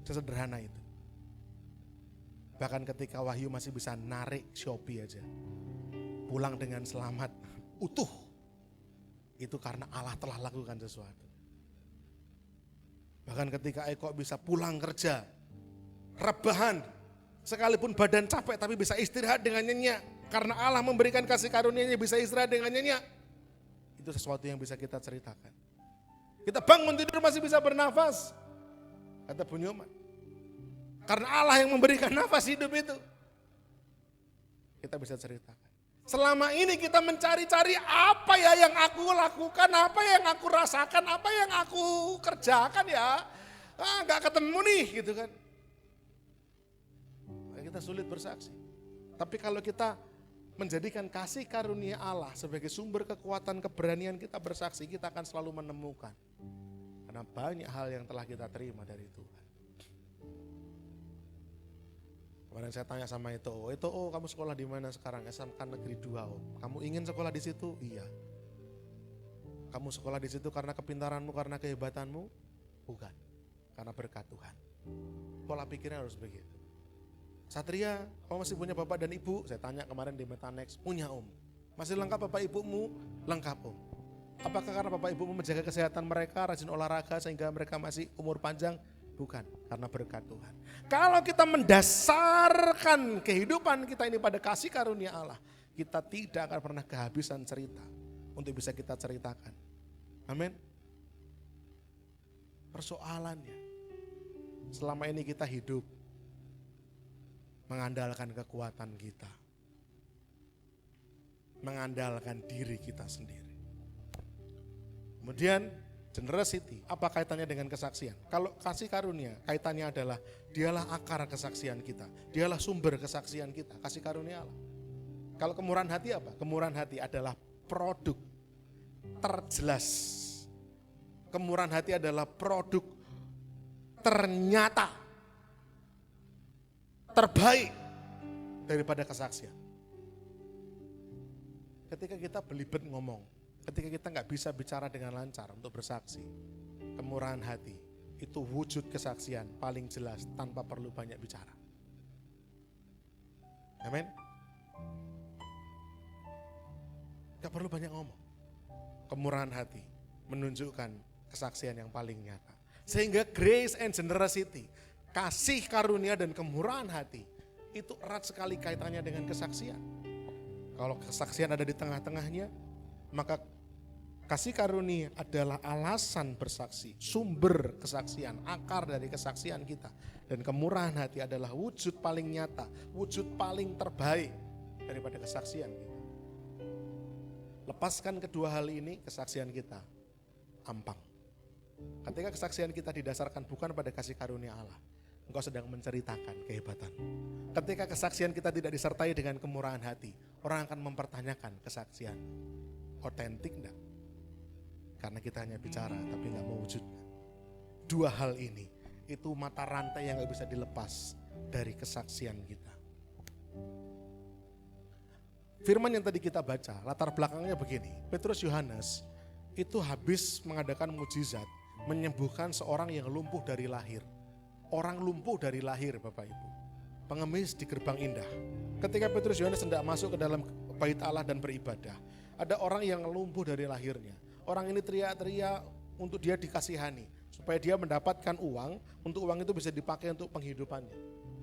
Sesederhana itu. Bahkan ketika Wahyu masih bisa narik Shopee aja. Pulang dengan selamat, utuh. Itu karena Allah telah lakukan sesuatu. Bahkan ketika Eko bisa pulang kerja, rebahan, sekalipun badan capek tapi bisa istirahat dengan nyenyak. Karena Allah memberikan kasih karunia-Nya bisa istirahat dengan nyenyak. Itu sesuatu yang bisa kita ceritakan. Kita bangun tidur masih bisa bernafas. Kata Bu Nyoman. Karena Allah yang memberikan nafas hidup itu. Kita bisa ceritakan. Selama ini kita mencari-cari apa ya yang aku lakukan, apa yang aku rasakan, apa yang aku kerjakan ya. Gak ketemu nih gitu kan. Kita sulit bersaksi. Tapi kalau kita menjadikan kasih karunia Allah sebagai sumber kekuatan keberanian kita bersaksi, kita akan selalu menemukan. Karena banyak hal yang telah kita terima dari Tuhan. Kemarin saya tanya sama itu, kamu sekolah di mana sekarang? SMK Negeri 2, Om. Kamu ingin sekolah di situ? Iya. Kamu sekolah di situ karena kepintaranmu, karena kehebatanmu? Bukan. Karena berkat Tuhan. Pola pikirnya harus begitu. Satria, kamu masih punya bapak dan ibu? Saya tanya kemarin di Metanex, punya Om. Masih lengkap bapak ibumu? Lengkap Om. Apakah karena bapak ibumu menjaga kesehatan mereka, rajin olahraga sehingga mereka masih umur panjang? Bukan, karena berkat Tuhan. Kalau kita mendasarkan kehidupan kita ini pada kasih karunia Allah, kita tidak akan pernah kehabisan cerita untuk bisa kita ceritakan. Amin. Persoalannya, selama ini kita hidup mengandalkan kekuatan kita, mengandalkan diri kita sendiri. Kemudian generosity, apa kaitannya dengan kesaksian? Kalau kasih karunia, kaitannya adalah dialah akar kesaksian kita, dialah sumber kesaksian kita, kasih karunia Allah. Kalau kemurahan hati apa? Kemurahan hati adalah produk terjelas. Kemurahan hati adalah produk ternyata terbaik daripada kesaksian. Ketika kita belibet ngomong, ketika kita nggak bisa bicara dengan lancar untuk bersaksi, kemurahan hati itu wujud kesaksian paling jelas tanpa perlu banyak bicara. Amin. Gak perlu banyak ngomong. Kemurahan hati menunjukkan kesaksian yang paling nyata. Sehingga grace and generosity, kasih karunia dan kemurahan hati itu erat sekali kaitannya dengan kesaksian. Kalau kesaksian ada di tengah-tengahnya, maka kasih karunia adalah alasan bersaksi, sumber kesaksian, akar dari kesaksian kita. Dan kemurahan hati adalah wujud paling nyata, wujud paling terbaik daripada kesaksian kita. Lepaskan kedua hal ini, kesaksian kita ampang. Ketika kesaksian kita didasarkan bukan pada kasih karunia Allah, engkau sedang menceritakan kehebatan. Ketika kesaksian kita tidak disertai dengan kemurahan hati, orang akan mempertanyakan kesaksian. Otentik enggak? Karena kita hanya bicara tapi enggak mewujudkan. Dua hal ini, itu mata rantai yang enggak bisa dilepas dari kesaksian kita. Firman yang tadi kita baca, latar belakangnya begini. Petrus Yohanes itu habis mengadakan mukjizat, menyembuhkan seorang yang lumpuh dari lahir. Orang lumpuh dari lahir, Bapak Ibu. Pengemis di gerbang indah. Ketika Petrus Yohanes hendak masuk ke dalam bait Allah dan beribadah, Ada orang yang lumpuh dari lahirnya. Orang ini teriak-teriak untuk dia dikasihani. Supaya dia mendapatkan uang, untuk uang itu bisa dipakai untuk penghidupannya.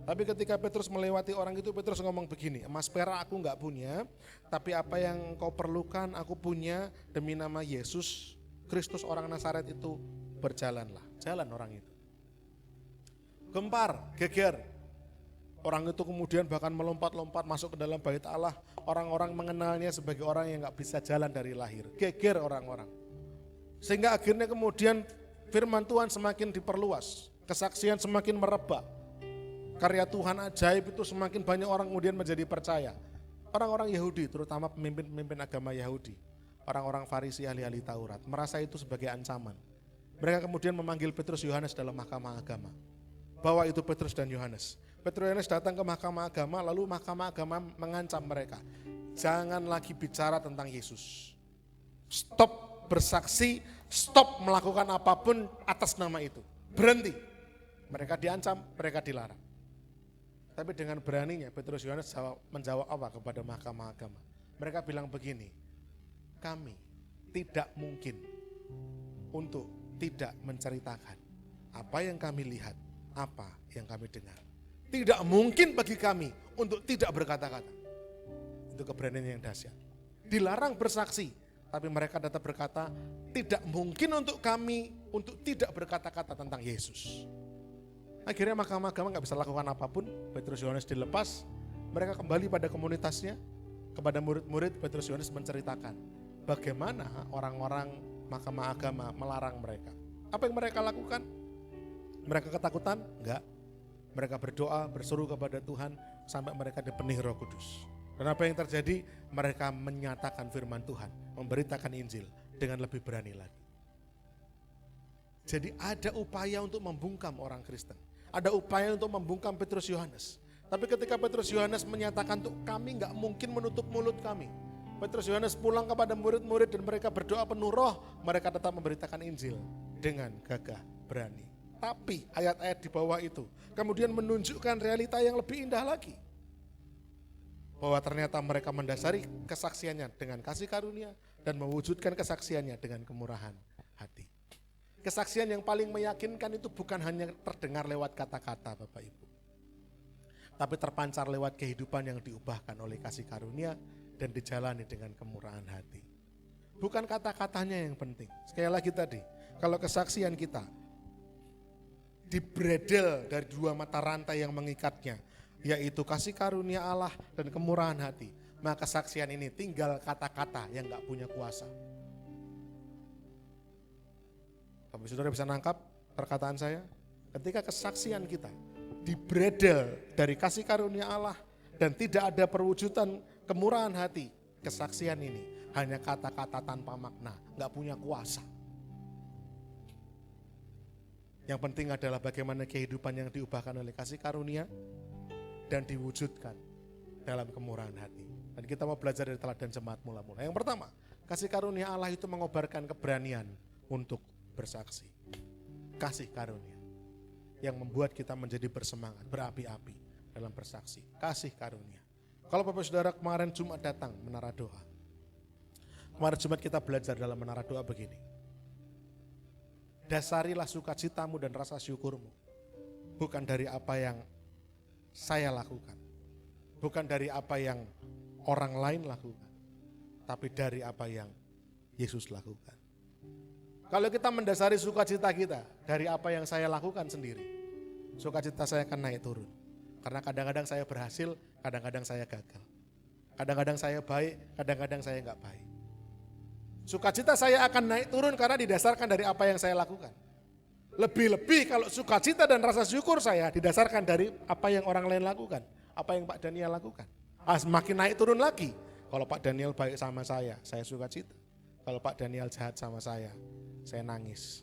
Tapi ketika Petrus melewati orang itu, Petrus ngomong begini, emas perak aku enggak punya, tapi apa yang kau perlukan aku punya, demi nama Yesus Kristus orang Nazaret itu berjalanlah. Jalan orang itu. Gempar, geger. Orang itu kemudian bahkan melompat-lompat masuk ke dalam bait Allah. Orang-orang mengenalnya sebagai orang yang gak bisa jalan dari lahir. Geger orang-orang. Sehingga akhirnya kemudian firman Tuhan semakin diperluas. Kesaksian semakin merebak. Karya Tuhan ajaib itu semakin banyak orang kemudian menjadi percaya. Orang-orang Yahudi, terutama pemimpin-pemimpin agama Yahudi. Orang-orang Farisi, ahli-ahli Taurat. Merasa itu sebagai ancaman. Mereka kemudian memanggil Petrus Yohanes dalam mahkamah agama. Bawa itu Petrus dan Yohanes. Petrus Yohanes datang ke mahkamah agama, lalu mahkamah agama mengancam mereka. Jangan lagi bicara tentang Yesus. Stop bersaksi, stop melakukan apapun atas nama itu. Berhenti. Mereka diancam, mereka dilarang. Tapi dengan beraninya Petrus Yohanes menjawab apa kepada mahkamah agama. Mereka bilang begini, kami tidak mungkin untuk tidak menceritakan apa yang kami lihat, apa yang kami dengar. Tidak mungkin bagi kami untuk tidak berkata-kata. Itu keberanian yang dahsyat. Dilarang bersaksi, tapi mereka tetap berkata, tidak mungkin untuk kami untuk tidak berkata-kata tentang Yesus. Akhirnya mahkamah agama gak bisa lakukan apapun. Petrus Yohanes dilepas, mereka kembali pada komunitasnya. Kepada murid-murid Petrus Yohanes menceritakan bagaimana orang-orang mahkamah agama melarang mereka. Apa yang mereka lakukan? Mereka ketakutan? Enggak. Mereka berdoa, berseru kepada Tuhan sampai mereka dipenuhi Roh Kudus. Dan apa yang terjadi? Mereka menyatakan firman Tuhan, memberitakan Injil dengan lebih berani lagi. Jadi ada upaya untuk membungkam orang Kristen. Ada upaya untuk membungkam Petrus Yohanes. Tapi ketika Petrus Yohanes menyatakan tuh kami gak mungkin menutup mulut kami. Petrus Yohanes pulang kepada murid-murid dan mereka berdoa penuh roh. Mereka tetap memberitakan Injil dengan gagah berani. Tapi ayat-ayat di bawah itu kemudian menunjukkan realita yang lebih indah lagi. Bahwa ternyata mereka mendasari kesaksiannya dengan kasih karunia dan mewujudkan kesaksiannya dengan kemurahan hati. Kesaksian yang paling meyakinkan itu bukan hanya terdengar lewat kata-kata Bapak Ibu. Tapi terpancar lewat kehidupan yang diubahkan oleh kasih karunia dan dijalani dengan kemurahan hati. Bukan kata-katanya yang penting. Sekali lagi tadi, kalau kesaksian kita dibredel dari dua mata rantai yang mengikatnya, yaitu kasih karunia Allah dan kemurahan hati, maka kesaksian ini tinggal kata-kata yang gak punya kuasa. Bapak Saudara bisa nangkap perkataan saya? Ketika kesaksian kita dibredel dari kasih karunia Allah dan tidak ada perwujudan kemurahan hati, kesaksian ini hanya kata-kata tanpa makna, gak punya kuasa. Yang penting adalah bagaimana kehidupan yang diubahkan oleh kasih karunia dan diwujudkan dalam kemurahan hati. Dan kita mau belajar dari teladan jemaat mula-mula. Yang pertama, kasih karunia Allah itu mengobarkan keberanian untuk bersaksi. Kasih karunia yang membuat kita menjadi bersemangat, berapi-api dalam bersaksi. Kasih karunia. Kalau Bapak Saudara kemarin Jumat datang menara doa. Kemarin Jumat kita belajar dalam menara doa begini. Dasarilah sukacitamu dan rasa syukurmu. Bukan dari apa yang saya lakukan. Bukan dari apa yang orang lain lakukan. Tapi dari apa yang Yesus lakukan. Kalau kita mendasari sukacita kita dari apa yang saya lakukan sendiri, sukacita saya akan naik turun. Karena kadang-kadang saya berhasil, kadang-kadang saya gagal. Kadang-kadang saya baik, kadang-kadang saya enggak baik. Sukacita saya akan naik turun karena didasarkan dari apa yang saya lakukan. Lebih-lebih kalau sukacita dan rasa syukur saya didasarkan dari apa yang orang lain lakukan. Apa yang Pak Daniel lakukan. Semakin naik turun lagi. Kalau Pak Daniel baik sama saya sukacita. Kalau Pak Daniel jahat sama saya nangis.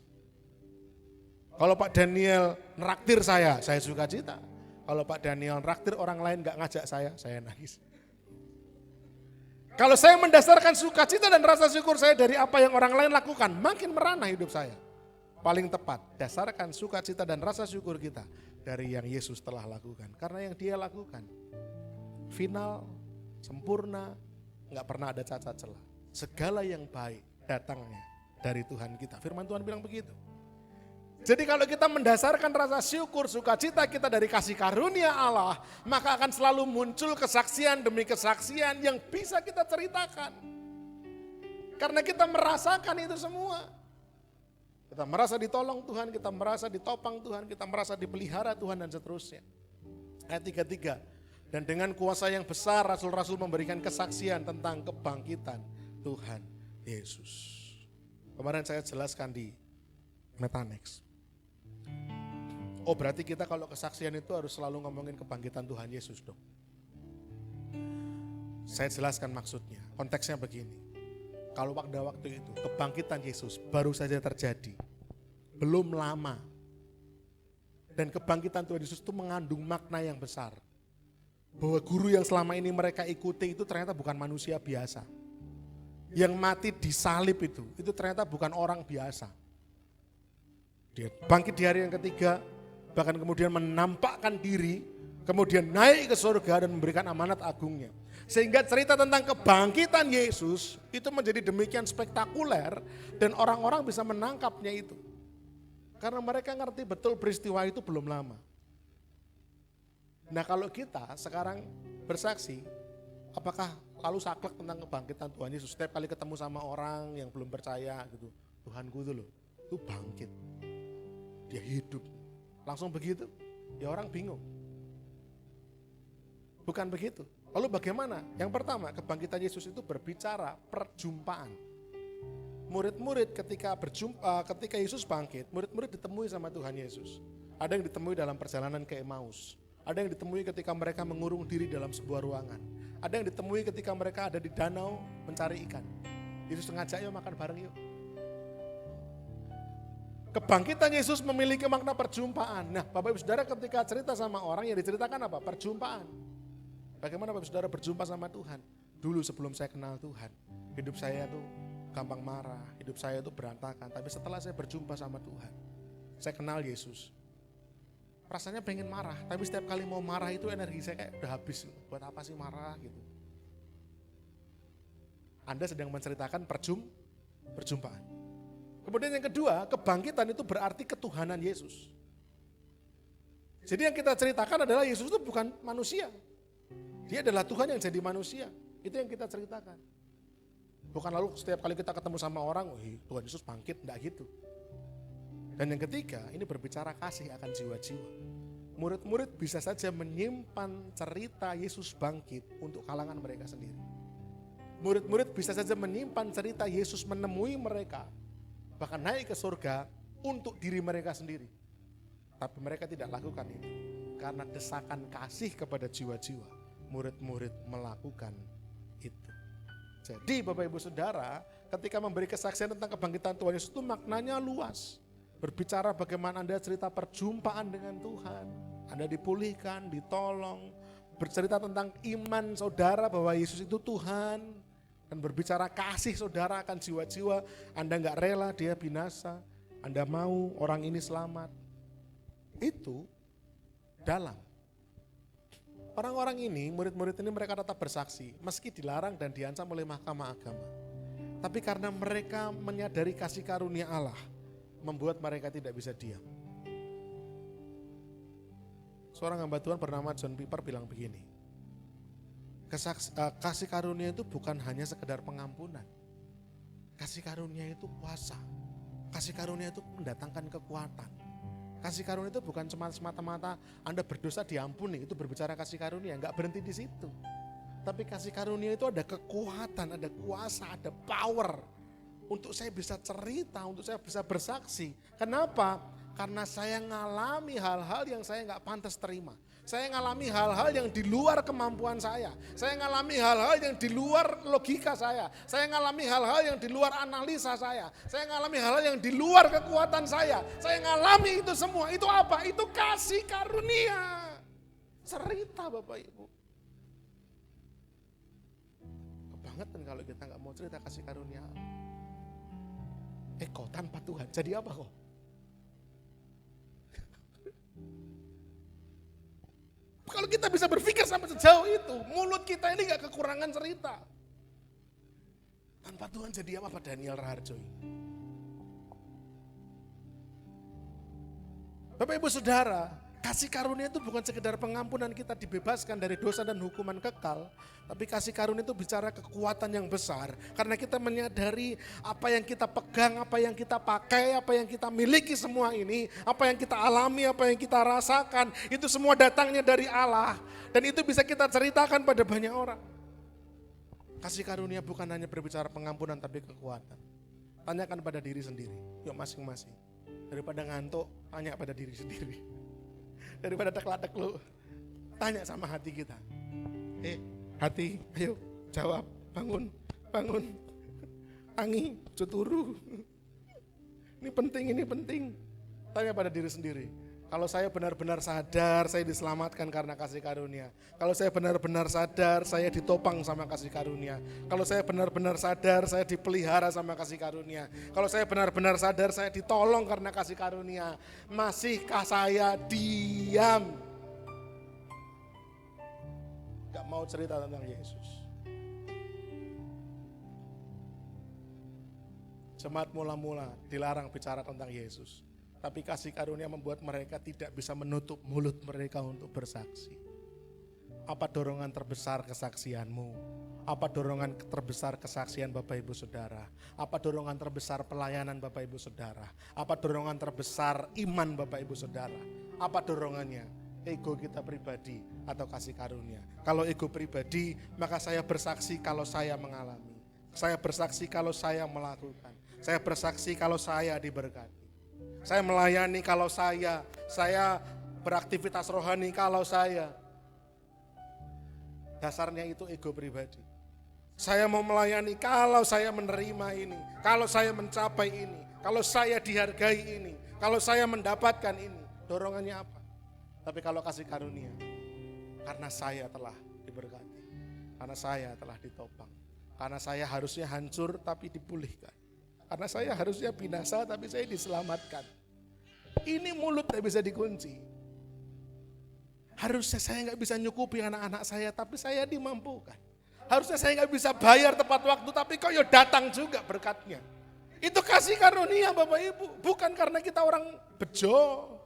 Kalau Pak Daniel neraktir saya sukacita. Kalau Pak Daniel neraktir orang lain gak ngajak saya nangis. Kalau saya mendasarkan sukacita dan rasa syukur saya dari apa yang orang lain lakukan, makin merana hidup saya. Paling tepat, dasarkan sukacita dan rasa syukur kita dari yang Yesus telah lakukan. Karena yang Dia lakukan, final, sempurna, gak pernah ada cacat celah. segala yang baik datangnya dari Tuhan kita. Firman Tuhan bilang begitu. Jadi kalau kita mendasarkan rasa syukur, sukacita kita dari kasih karunia Allah, maka akan selalu muncul kesaksian demi kesaksian yang bisa kita ceritakan. Karena kita merasakan itu semua. Kita merasa ditolong Tuhan, kita merasa ditopang Tuhan, kita merasa dipelihara Tuhan dan seterusnya. Ayat 33, dan dengan kuasa yang besar rasul-rasul memberikan kesaksian tentang kebangkitan Tuhan Yesus. Kemarin saya jelaskan di Metanex. Oh berarti kita kalau kesaksian itu harus selalu ngomongin kebangkitan Tuhan Yesus dong. Saya jelaskan maksudnya, konteksnya begini. Kalau pada waktu itu kebangkitan Yesus baru saja terjadi, belum lama. Dan kebangkitan Tuhan Yesus itu mengandung makna yang besar. Bahwa guru yang selama ini mereka ikuti itu ternyata bukan manusia biasa. Yang mati disalib itu ternyata bukan orang biasa. Dia bangkit di hari yang ketiga, bahkan kemudian menampakkan diri, kemudian naik ke surga dan memberikan amanat agungnya. Sehingga cerita tentang kebangkitan Yesus itu menjadi demikian spektakuler dan orang-orang bisa menangkapnya itu. Karena mereka ngerti betul peristiwa itu belum lama. Nah kalau kita sekarang bersaksi, apakah lalu saklek tentang kebangkitan Tuhan Yesus? Setiap kali ketemu sama orang yang belum percaya gitu, Tuhanku itu loh, itu bangkit. Dia hidup. Langsung begitu, ya orang bingung. Bukan begitu. Lalu bagaimana? Yang pertama, kebangkitan Yesus itu berbicara perjumpaan. Murid-murid ketika Yesus bangkit, murid-murid ditemui sama Tuhan Yesus. Ada yang ditemui dalam perjalanan ke Emmaus. Ada yang ditemui ketika mereka mengurung diri dalam sebuah ruangan. Ada yang ditemui ketika mereka ada di danau mencari ikan. Yesus ngajak, yuk makan bareng yuk. Kebangkitan Yesus memiliki makna perjumpaan. Nah, Bapak Ibu Saudara ketika cerita sama orang yang diceritakan apa? Perjumpaan. Bagaimana Bapak Ibu Saudara berjumpa sama Tuhan? Dulu sebelum saya kenal Tuhan, hidup saya tuh gampang marah, hidup saya tuh berantakan. Tapi setelah saya berjumpa sama Tuhan, saya kenal Yesus. Rasanya pengen marah, tapi setiap kali mau marah itu energi saya kayak udah habis. Buat apa sih marah gitu? Anda sedang menceritakan perjumpaan. Kemudian yang kedua, kebangkitan itu berarti ketuhanan Yesus. Jadi yang kita ceritakan adalah Yesus itu bukan manusia. Dia adalah Tuhan yang jadi manusia. Itu yang kita ceritakan. Bukan lalu setiap kali kita ketemu sama orang, Tuhan Yesus bangkit, enggak gitu. Dan yang ketiga, ini berbicara kasih akan jiwa-jiwa. Murid-murid bisa saja menyimpan cerita Yesus bangkit untuk kalangan mereka sendiri. Murid-murid bisa saja menyimpan cerita Yesus menemui mereka, bahkan naik ke surga untuk diri mereka sendiri. Tapi mereka tidak lakukan itu. Karena desakan kasih kepada jiwa-jiwa, murid-murid melakukan itu. Jadi Bapak Ibu Saudara, ketika memberi kesaksian tentang kebangkitan Tuhan Yesus itu maknanya luas. Berbicara bagaimana Anda cerita perjumpaan dengan Tuhan. Anda dipulihkan, ditolong. Bercerita tentang iman saudara bahwa Yesus itu Tuhan. Dan berbicara kasih saudara akan jiwa-jiwa. Anda gak rela dia binasa. Anda mau orang ini selamat. Itu dalam. Orang-orang ini, murid-murid ini mereka tetap bersaksi. Meski dilarang dan diancam oleh mahkamah agama. Tapi karena mereka menyadari kasih karunia Allah, membuat mereka tidak bisa diam. Seorang hamba Tuhan bernama John Piper bilang begini, kasih karunia itu bukan hanya sekedar pengampunan. Kasih karunia itu kuasa. Kasih karunia itu mendatangkan kekuatan. Kasih karunia itu bukan cuma semata-mata Anda berdosa diampuni, itu berbicara kasih karunia, enggak berhenti di situ. Tapi kasih karunia itu ada kekuatan, ada kuasa, ada power. Untuk saya bisa cerita, untuk saya bisa bersaksi. Kenapa? Karena saya ngalami hal-hal yang saya nggak pantas terima. Saya ngalami hal-hal yang di luar kemampuan saya. Saya ngalami hal-hal yang di luar logika saya. Saya ngalami hal-hal yang di luar analisa saya. Saya ngalami hal-hal yang di luar kekuatan saya. Saya ngalami itu semua. Itu apa? Itu kasih karunia. Cerita Bapak Ibu. Kebangetan kalau kita nggak mau cerita kasih karunia. Kok tanpa Tuhan jadi apa kok? Kalau kita bisa berpikir sampai sejauh itu, mulut kita ini gak kekurangan cerita. Tanpa Tuhan jadi apa Daniel Raharjo ini? Bapak Ibu Saudara, kasih karunia itu bukan sekedar pengampunan kita dibebaskan dari dosa dan hukuman kekal. Tapi kasih karunia itu bicara kekuatan yang besar. Karena kita menyadari apa yang kita pegang, apa yang kita pakai, apa yang kita miliki semua ini. Apa yang kita alami, apa yang kita rasakan. Itu semua datangnya dari Allah. Dan itu bisa kita ceritakan pada banyak orang. Kasih karunia bukan hanya berbicara pengampunan tapi kekuatan. Tanyakan pada diri sendiri, yuk masing-masing. Daripada ngantuk, tanya pada diri sendiri. Daripada teklak-tekluk, tanya sama hati kita. Hati, ayo jawab, bangun. Tangi, cuturu. Ini penting. Tanya pada diri sendiri. Kalau saya benar-benar sadar, saya diselamatkan karena kasih karunia. Kalau saya benar-benar sadar, saya ditopang sama kasih karunia. Kalau saya benar-benar sadar, saya dipelihara sama kasih karunia. Kalau saya benar-benar sadar, saya ditolong karena kasih karunia. Masihkah saya diam? Gak mau cerita tentang Yesus. Jemaat mula-mula dilarang bicara tentang Yesus. Tapi kasih karunia membuat mereka tidak bisa menutup mulut mereka untuk bersaksi. Apa dorongan terbesar kesaksianmu? Apa dorongan terbesar kesaksian Bapak Ibu Saudara? Apa dorongan terbesar pelayanan Bapak Ibu Saudara? Apa dorongan terbesar iman Bapak Ibu Saudara? Apa dorongannya? Ego kita pribadi atau kasih karunia? Kalau ego pribadi, maka saya bersaksi kalau saya mengalami. Saya bersaksi kalau saya melakukan. Saya bersaksi kalau saya diberkati. Saya melayani kalau saya beraktivitas rohani kalau saya. Dasarnya itu ego pribadi. Saya mau melayani kalau saya menerima ini, kalau saya mencapai ini, kalau saya dihargai ini, kalau saya mendapatkan ini. Dorongannya apa? Tapi kalau kasih karunia, karena saya telah diberkati, karena saya telah ditopang, karena saya harusnya hancur tapi dipulihkan. Karena saya harusnya binasa tapi saya diselamatkan. Ini mulut tidak bisa dikunci. Harusnya saya gak bisa nyukupi anak-anak saya tapi saya dimampukan. Harusnya saya gak bisa bayar tepat waktu tapi kok ya datang juga berkatnya. Itu kasih karunia Bapak Ibu. Bukan karena kita orang bejo.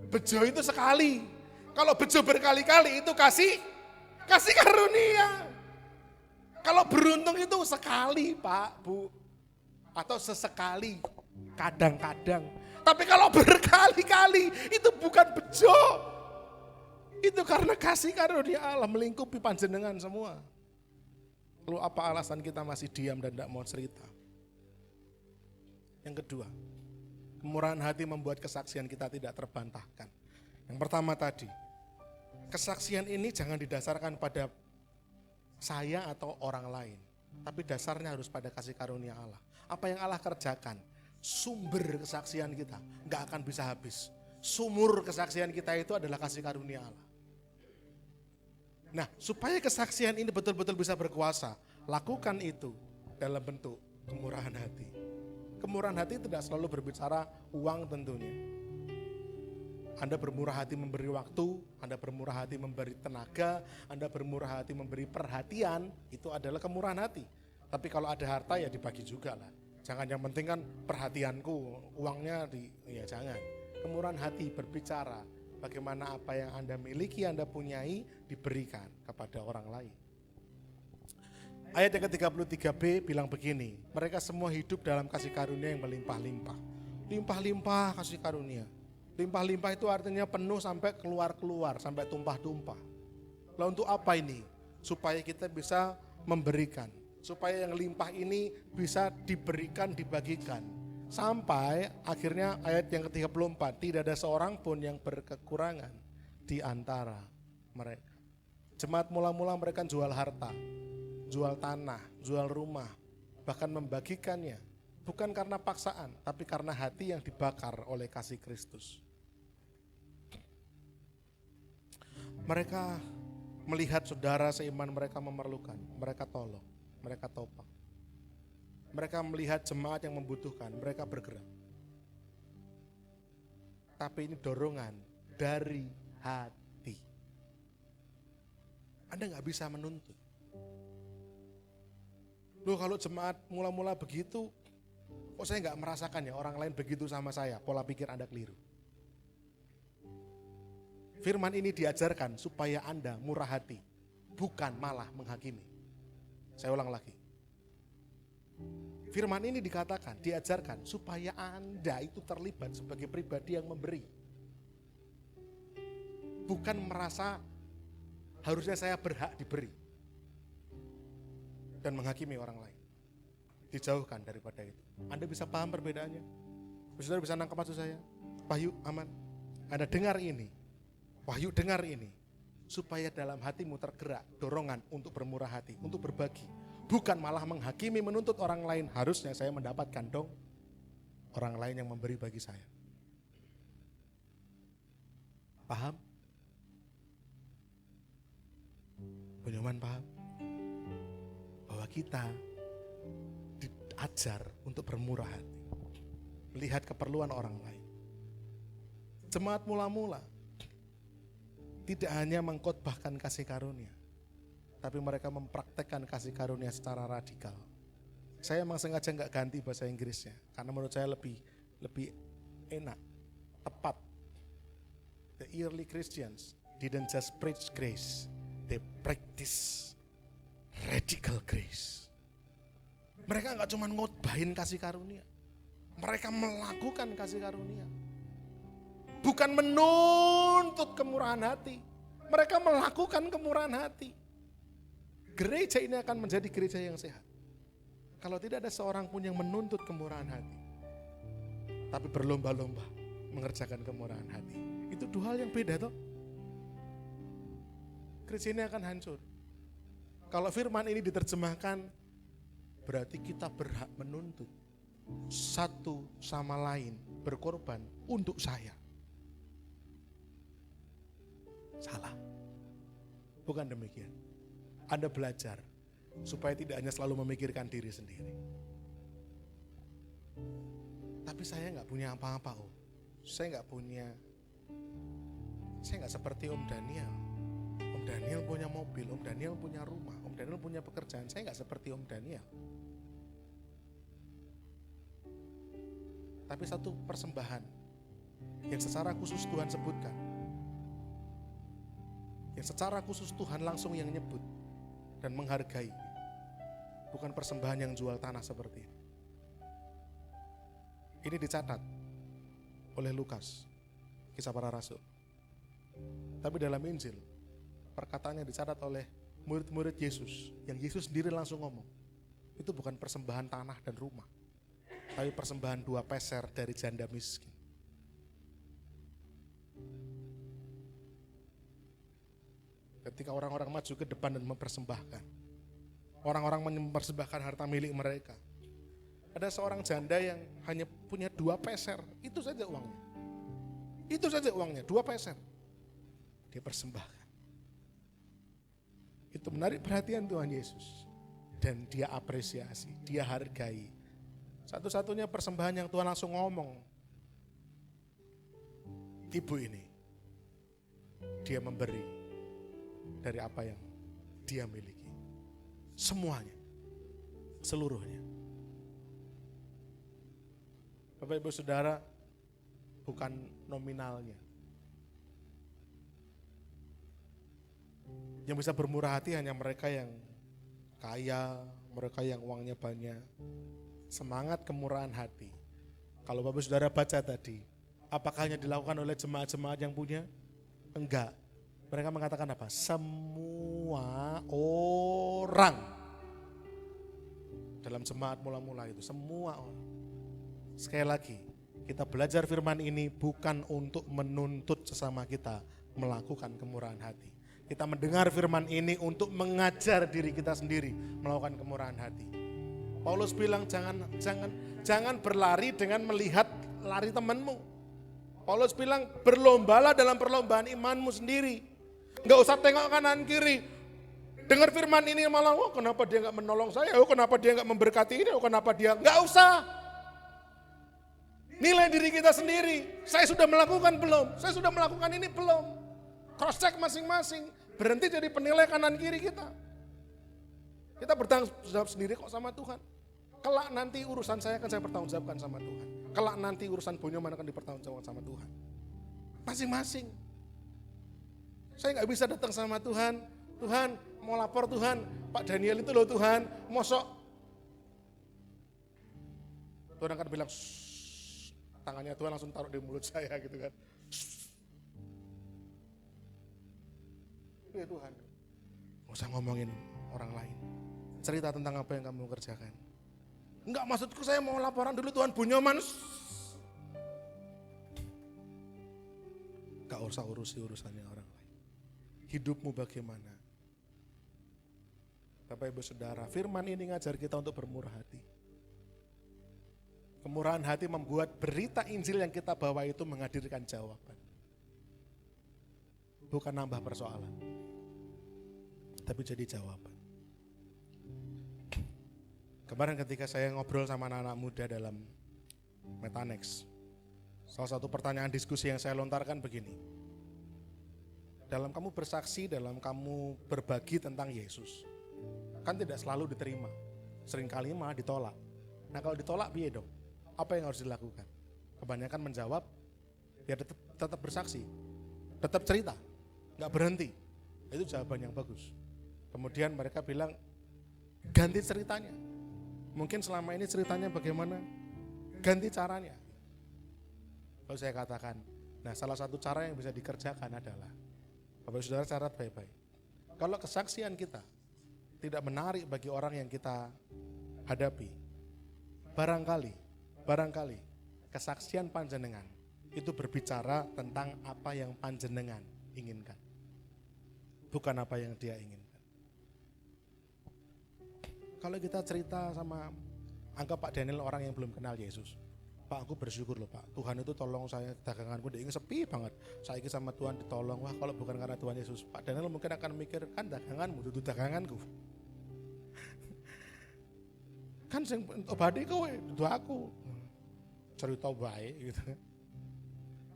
Bejo itu sekali. Kalau bejo berkali-kali itu kasih karunia. Kalau beruntung itu sekali Pak, Bu. Atau sesekali, kadang-kadang. Tapi kalau berkali-kali itu bukan bejo. Itu karena kasih karunia Allah melingkupi panjenengan semua. Lalu apa alasan kita masih diam dan tidak mau cerita? Yang kedua, kemurahan hati membuat kesaksian kita tidak terbantahkan. Yang pertama tadi, kesaksian ini jangan didasarkan pada saya atau orang lain. Tapi dasarnya harus pada kasih karunia Allah. Apa yang Allah kerjakan, sumber kesaksian kita gak akan bisa habis. Sumur kesaksian kita itu adalah kasih karunia Allah. Nah, supaya kesaksian ini betul-betul bisa berkuasa, lakukan itu dalam bentuk kemurahan hati. Kemurahan hati tidak selalu berbicara uang tentunya. Anda bermurah hati memberi waktu, Anda bermurah hati memberi tenaga, Anda bermurah hati memberi perhatian, itu adalah kemurahan hati. Tapi kalau ada harta ya dibagi juga lah. Jangan yang penting kan perhatianku, uangnya ya jangan. Kemurahan hati berbicara bagaimana apa yang Anda miliki, Anda punyai diberikan kepada orang lain. Ayat yang ke-33b bilang begini, mereka semua hidup dalam kasih karunia yang melimpah-limpah. Limpah-limpah kasih karunia. Limpah-limpah itu artinya penuh sampai keluar-keluar, sampai tumpah-tumpah. Lalu untuk apa ini? Supaya kita bisa memberikan. Supaya yang limpah ini bisa diberikan, dibagikan. Sampai akhirnya ayat yang ke-34, tidak ada seorang pun yang berkekurangan di antara mereka. Jemaat mula-mula mereka jual harta, jual tanah, jual rumah, bahkan membagikannya. Bukan karena paksaan, tapi karena hati yang dibakar oleh kasih Kristus. Mereka melihat saudara seiman mereka memerlukan, mereka tolong, mereka topang. Mereka melihat jemaat yang membutuhkan, mereka bergerak. Tapi ini dorongan dari hati. Anda gak bisa menuntut. Loh kalau jemaat mula-mula begitu, kok saya nggak merasakan ya orang lain begitu sama saya, pola pikir Anda keliru. Firman ini diajarkan supaya Anda murah hati, bukan malah menghakimi. Saya ulang lagi. Firman ini dikatakan, diajarkan supaya Anda itu terlibat sebagai pribadi yang memberi. Bukan merasa harusnya saya berhak diberi. Dan menghakimi orang lain. Dijauhkan daripada itu. Anda bisa paham perbedaannya? Saudara bisa nangkap maksud saya? Wahyu, aman. Anda dengar ini. Wahyu dengar ini. Supaya dalam hatimu tergerak dorongan untuk bermurah hati, untuk berbagi. Bukan malah menghakimi, menuntut orang lain. Harusnya saya mendapatkan dong orang lain yang memberi bagi saya. Paham? Penyuman paham? Bahwa kita diajar untuk bermurah hati. Melihat keperluan orang lain. Jemaat mula-mula tidak hanya mengkhotbahkan kasih karunia, tapi mereka mempraktekkan kasih karunia secara radikal. Saya emang sengaja nggak ganti bahasa Inggrisnya, karena menurut saya lebih enak, tepat. The early Christians didn't just preach grace, they practice radical grace. Mereka nggak cuma ngotbahin kasih karunia, mereka melakukan kasih karunia. Bukan menuntut kemurahan hati, mereka melakukan kemurahan hati. Gereja ini akan menjadi gereja yang sehat kalau tidak ada seorang pun yang menuntut kemurahan hati, tapi berlomba-lomba mengerjakan kemurahan hati. Itu dua hal yang beda toh. Gereja ini akan hancur. Kalau firman ini diterjemahkan, berarti kita berhak menuntut satu sama lain berkorban untuk saya. Salah. Bukan demikian. Anda belajar supaya tidak hanya selalu memikirkan diri sendiri. Tapi saya nggak punya apa-apa, Om. Saya nggak seperti Om Daniel. Om Daniel punya mobil, Om Daniel punya rumah, Om Daniel punya pekerjaan. Saya nggak seperti Om Daniel. Tapi satu persembahan yang secara khusus Tuhan sebutkan, yang secara khusus Tuhan langsung yang nyebut dan menghargai, bukan persembahan yang jual tanah seperti ini. Ini dicatat oleh Lukas, Kisah Para Rasul. Tapi dalam Injil, perkataannya dicatat oleh murid-murid Yesus, yang Yesus sendiri langsung ngomong, itu bukan persembahan tanah dan rumah, tapi persembahan 2 peser dari janda miskin. Ketika orang-orang maju ke depan dan mempersembahkan, orang-orang mempersembahkan harta milik mereka. Ada seorang janda yang hanya punya 2 peser, itu saja uangnya. Itu saja uangnya, 2 peser. Dia persembahkan. Itu menarik perhatian Tuhan Yesus. Dan dia apresiasi, dia hargai. Satu-satunya persembahan yang Tuhan langsung ngomong, ibu ini, dia memberi dari apa yang dia miliki. Semuanya, seluruhnya. Bapak Ibu Saudara, bukan nominalnya. Yang bisa bermurah hati hanya mereka yang kaya, mereka yang uangnya banyak. Semangat kemurahan hati. Kalau Bapak Saudara baca tadi, apakah hanya dilakukan oleh jemaat-jemaat yang punya? Enggak. Mereka mengatakan apa? Semua orang. Dalam jemaat mula-mula itu, semua orang. Sekali lagi, kita belajar firman ini bukan untuk menuntut sesama kita melakukan kemurahan hati. Kita mendengar firman ini untuk mengajar diri kita sendiri melakukan kemurahan hati. Paulus bilang jangan berlari dengan melihat lari temanmu. Paulus bilang berlombalah dalam perlombaan imanmu sendiri. Enggak usah tengok kanan kiri. Dengar firman ini malah, oh kenapa dia enggak menolong saya? Oh kenapa dia enggak memberkati ini? Oh kenapa dia enggak usah. Nilai diri kita sendiri. Saya sudah melakukan belum? Saya sudah melakukan ini belum? Cross check masing-masing. Berhenti jadi penilai kanan kiri kita. Kita bertanggung jawab sendiri kok sama Tuhan. Kelak nanti urusan saya akan saya pertanggungjawabkan sama Tuhan. Kelak nanti urusan Bonyoman akan dipertanggungjawabkan sama Tuhan. Masing-masing. Saya nggak bisa datang sama Tuhan. Tuhan mau lapor Tuhan, Pak Daniel itu loh Tuhan, mosok. Tuhan akan bilang, tangannya Tuhan langsung taruh di mulut saya gitu kan. Ya Tuhan, nggak usah ngomongin orang lain. Cerita tentang apa yang kamu kerjakan. Enggak, maksudku saya mau laporan dulu Tuhan Bonyoman. Gak usah urusi urusannya orang lain. Hidupmu bagaimana? Bapak Ibu Saudara, firman ini ngajar kita untuk bermurah hati. Kemurahan hati membuat berita Injil yang kita bawa itu menghadirkan jawaban. Bukan nambah persoalan, tapi jadi jawaban. Kemarin ketika saya ngobrol sama anak-anak muda dalam Metanex, salah satu pertanyaan diskusi yang saya lontarkan begini. Dalam kamu bersaksi, dalam kamu berbagi tentang Yesus, kan tidak selalu diterima. Seringkali malah ditolak. Nah kalau ditolak piye dong? Apa yang harus dilakukan? Kebanyakan menjawab, ya tetap bersaksi, tetap cerita, gak berhenti. Itu jawaban yang bagus. Kemudian mereka bilang, ganti ceritanya. Mungkin selama ini ceritanya bagaimana? Ganti caranya. Lalu saya katakan, nah salah satu cara yang bisa dikerjakan adalah, Bapak Saudara catat baik-baik. Kalau kesaksian kita tidak menarik bagi orang yang kita hadapi, barangkali kesaksian panjenengan itu berbicara tentang apa yang panjenengan inginkan, bukan apa yang dia inginkan. Kalau kita cerita sama, anggap Pak Daniel orang yang belum kenal Yesus. Pak, aku bersyukur loh Pak, Tuhan itu tolong saya, daganganku dia ingin sepi banget. Saya ingin sama Tuhan ditolong, wah kalau bukan karena Tuhan Yesus. Pak Daniel mungkin akan mikir, kan daganganmu, itu daganganku. Kan sing obati kowe, itu aku. Cerita baik gitu.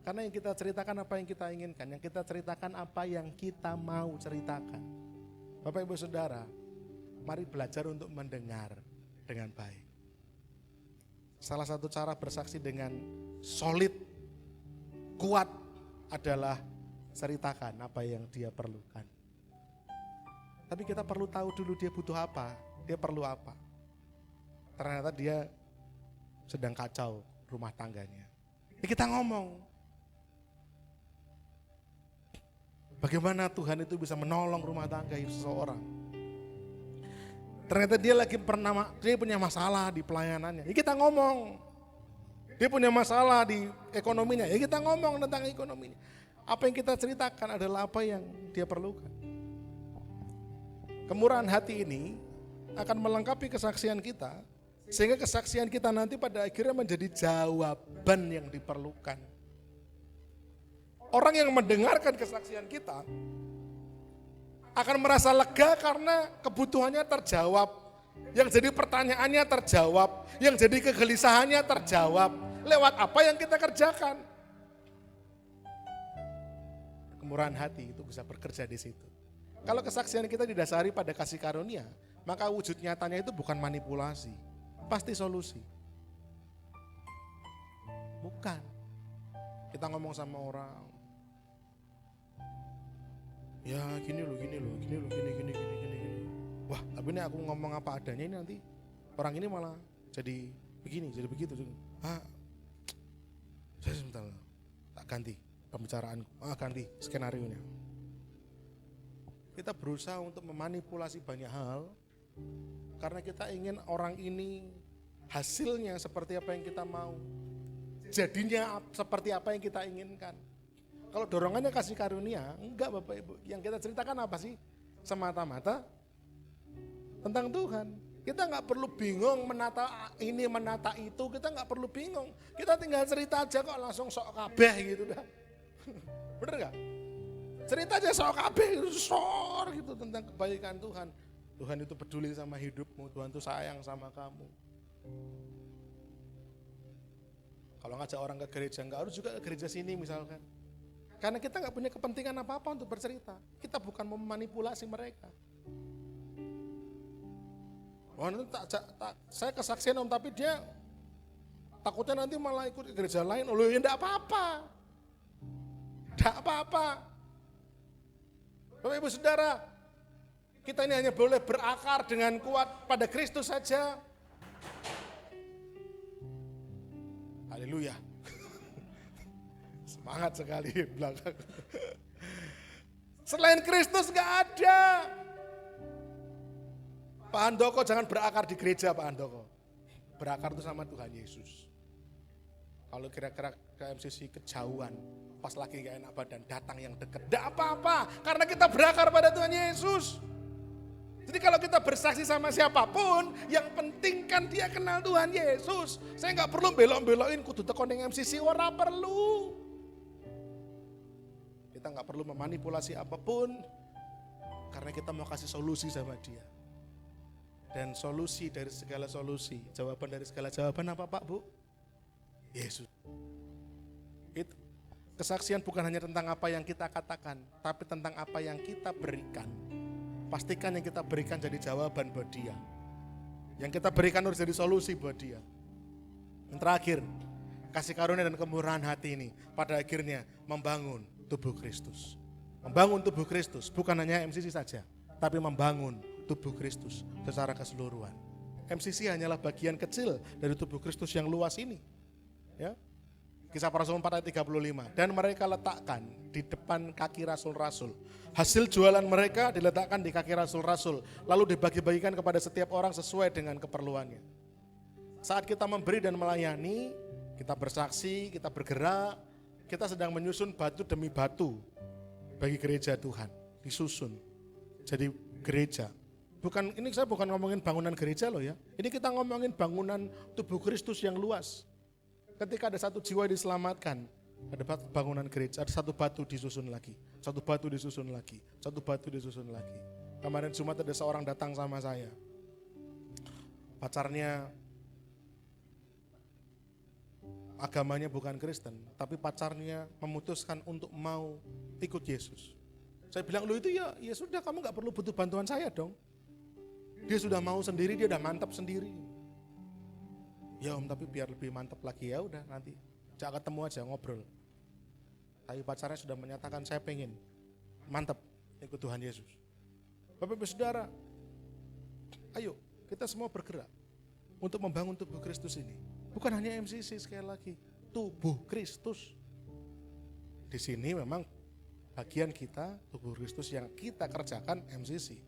Karena yang kita ceritakan apa yang kita inginkan, yang kita ceritakan apa yang kita mau ceritakan. Bapak Ibu Saudara, mari belajar untuk mendengar dengan baik. Salah satu cara bersaksi dengan solid, kuat adalah ceritakan apa yang dia perlukan. Tapi kita perlu tahu dulu dia butuh apa, dia perlu apa. Ternyata dia sedang kacau rumah tangganya. Ya kita ngomong, bagaimana Tuhan itu bisa menolong rumah tangga seseorang. Ternyata dia dia punya masalah di pelayanannya. Ya kita ngomong. Dia punya masalah di ekonominya. Ya kita ngomong tentang ekonominya. Apa yang kita ceritakan adalah apa yang dia perlukan. Kemurahan hati ini akan melengkapi kesaksian kita, sehingga kesaksian kita nanti pada akhirnya menjadi jawaban yang diperlukan. Orang yang mendengarkan kesaksian kita akan merasa lega karena kebutuhannya terjawab. Yang jadi pertanyaannya terjawab. Yang jadi kegelisahannya terjawab. Lewat apa yang kita kerjakan. Kemurahan hati itu bisa bekerja di situ. Kalau kesaksian kita didasari pada kasih karunia, maka wujud nyatanya itu bukan manipulasi. Pasti solusi. Bukan. Kita ngomong sama orang, ya gini loh. Wah, tapi ini aku ngomong apa adanya ini nanti orang ini malah jadi begini, jadi begitu. Saya sebentar, tak ganti pembicaraanku, ganti skenario-nya. Kita berusaha untuk memanipulasi banyak hal karena kita ingin orang ini hasilnya seperti apa yang kita mau, jadinya seperti apa yang kita inginkan. Kalau dorongannya kasih karunia, enggak Bapak Ibu. Yang kita ceritakan apa sih? Semata-mata tentang Tuhan. Kita nggak perlu bingung menata ini, menata itu. Kita nggak perlu bingung. Kita tinggal cerita aja kok langsung sok kabeh gitu dah. Bener nggak? Cerita aja sok kabeh gitu tentang kebaikan Tuhan. Tuhan itu peduli sama hidupmu. Tuhan itu sayang sama kamu. Kalau ngajak orang ke gereja, nggak harus juga ke gereja sini misalkan. Karena kita nggak punya kepentingan apa-apa untuk bercerita. Kita bukan memanipulasi mereka. Oh, nanti saya kesaksian Om, tapi dia takutnya nanti malah ikut gereja lain. Oh, ya enggak apa-apa. Enggak apa-apa. Bapak Ibu Saudara, kita ini hanya boleh berakar dengan kuat pada Kristus saja. Haleluya. Semangat sekali belakang. Selain Kristus gak ada. Pak Handoko jangan berakar di gereja Pak Handoko. Berakar itu sama Tuhan Yesus. Kalau kira-kira ke MCC kejauhan, pas lagi gak enak badan, datang yang dekat. Gak apa-apa, karena kita berakar pada Tuhan Yesus. Jadi kalau kita bersaksi sama siapapun, yang penting kan dia kenal Tuhan Yesus. Saya gak perlu belok-belokin, kudu tekon yang MCC, ora perlu. Kita gak perlu memanipulasi apapun, karena kita mau kasih solusi sama dia. Dan solusi dari segala solusi, jawaban dari segala jawaban apa Pak Bu? Yesus. Itu. Kesaksian bukan hanya tentang apa yang kita katakan, tapi tentang apa yang kita berikan. Pastikan yang kita berikan jadi jawaban buat dia. Yang kita berikan harus jadi solusi buat dia. Yang terakhir, kasih karunia dan kemurahan hati ini pada akhirnya membangun tubuh Kristus. Membangun tubuh Kristus bukan hanya MCC saja, tapi membangun tubuh Kristus secara keseluruhan. MCC hanyalah bagian kecil dari tubuh Kristus yang luas ini. Ya. Kisah Para Rasul 4 ayat 35. Dan mereka letakkan di depan kaki rasul-rasul. Hasil jualan mereka diletakkan di kaki rasul-rasul, lalu dibagi-bagikan kepada setiap orang sesuai dengan keperluannya. Saat kita memberi dan melayani, kita bersaksi, kita bergerak, kita sedang menyusun batu demi batu bagi gereja Tuhan. Disusun jadi gereja. Ini saya bukan ngomongin bangunan gereja loh ya. Ini kita ngomongin bangunan tubuh Kristus yang luas. Ketika ada satu jiwa diselamatkan, ada bangunan gereja, ada satu batu disusun lagi, satu batu disusun lagi, satu batu disusun lagi. Kemarin Jumat ada seorang datang sama saya. Pacarnya agamanya bukan Kristen, tapi pacarnya memutuskan untuk mau ikut Yesus. Saya bilang, lu itu ya sudah, kamu gak perlu butuh bantuan saya dong. Dia sudah mau sendiri, dia udah mantap sendiri. Ya Om, tapi biar lebih mantap lagi ya udah nanti jangan ketemu aja ngobrol. Tapi pacarnya sudah menyatakan saya pengen mantap ikut Tuhan Yesus. Bapak Ibu Saudara, ayo kita semua bergerak untuk membangun tubuh Kristus ini. Bukan hanya MCC, sekali lagi tubuh Kristus. Di sini memang bagian kita tubuh Kristus yang kita kerjakan MCC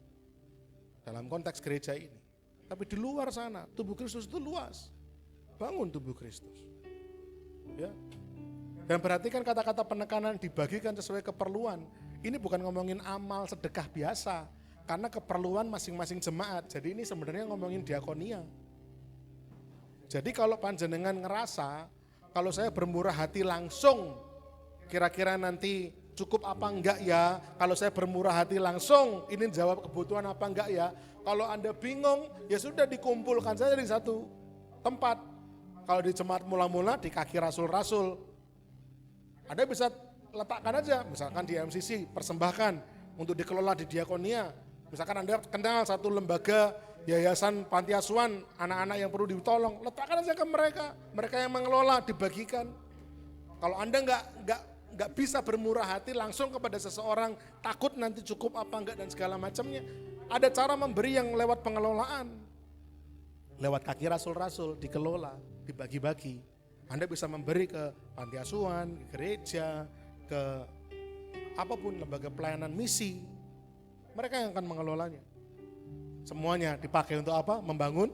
dalam konteks gereja ini. Tapi di luar sana tubuh Kristus itu luas. Bangun tubuh Kristus. Ya. Dan perhatikan kata-kata penekanan dibagikan sesuai keperluan. Ini bukan ngomongin amal sedekah biasa, karena keperluan masing-masing jemaat. Jadi ini sebenarnya ngomongin diakonia. Jadi kalau panjenengan ngerasa, kalau saya bermurah hati langsung, kira-kira nanti cukup apa enggak ya? Kalau saya bermurah hati langsung, ini jawab kebutuhan apa enggak ya? Kalau Anda bingung, ya sudah dikumpulkan saja di satu tempat. Kalau di jemaat mula-mula di kaki rasul-rasul, Anda bisa letakkan aja, misalkan di MCC, persembahkan untuk dikelola di diakonia. Misalkan Anda kenal satu lembaga yayasan panti asuhan anak-anak yang perlu ditolong, letakkan aja ke mereka yang mengelola, dibagikan. Kalau Anda nggak bisa bermurah hati langsung kepada seseorang, takut nanti cukup apa enggak dan segala macamnya, ada cara memberi yang lewat pengelolaan, lewat kaki rasul-rasul, dikelola, dibagi-bagi. Anda bisa memberi ke panti asuhan, ke gereja, ke apapun lembaga pelayanan misi. Mereka yang akan mengelolanya. Semuanya dipakai untuk apa? Membangun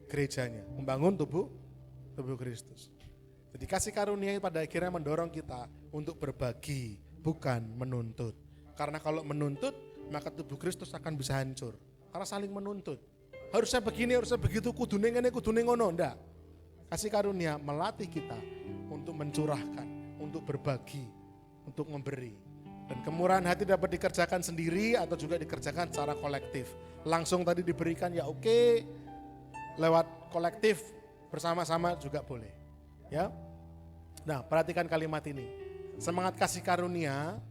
gerejanya, membangun tubuh Kristus. Jadi kasih karunia pada akhirnya mendorong kita untuk berbagi, bukan menuntut. Karena kalau menuntut, maka tubuh Kristus akan bisa hancur. Karena saling menuntut. Harusnya begini, harusnya begitu, kudune ngene, kudune ngono, enggak. Kasih karunia melatih kita untuk mencurahkan, untuk berbagi, untuk memberi. Dan kemurahan hati dapat dikerjakan sendiri atau juga dikerjakan secara kolektif. Langsung tadi diberikan ya oke, lewat kolektif bersama-sama juga boleh. Ya. Nah, perhatikan kalimat ini. Semangat kasih karunia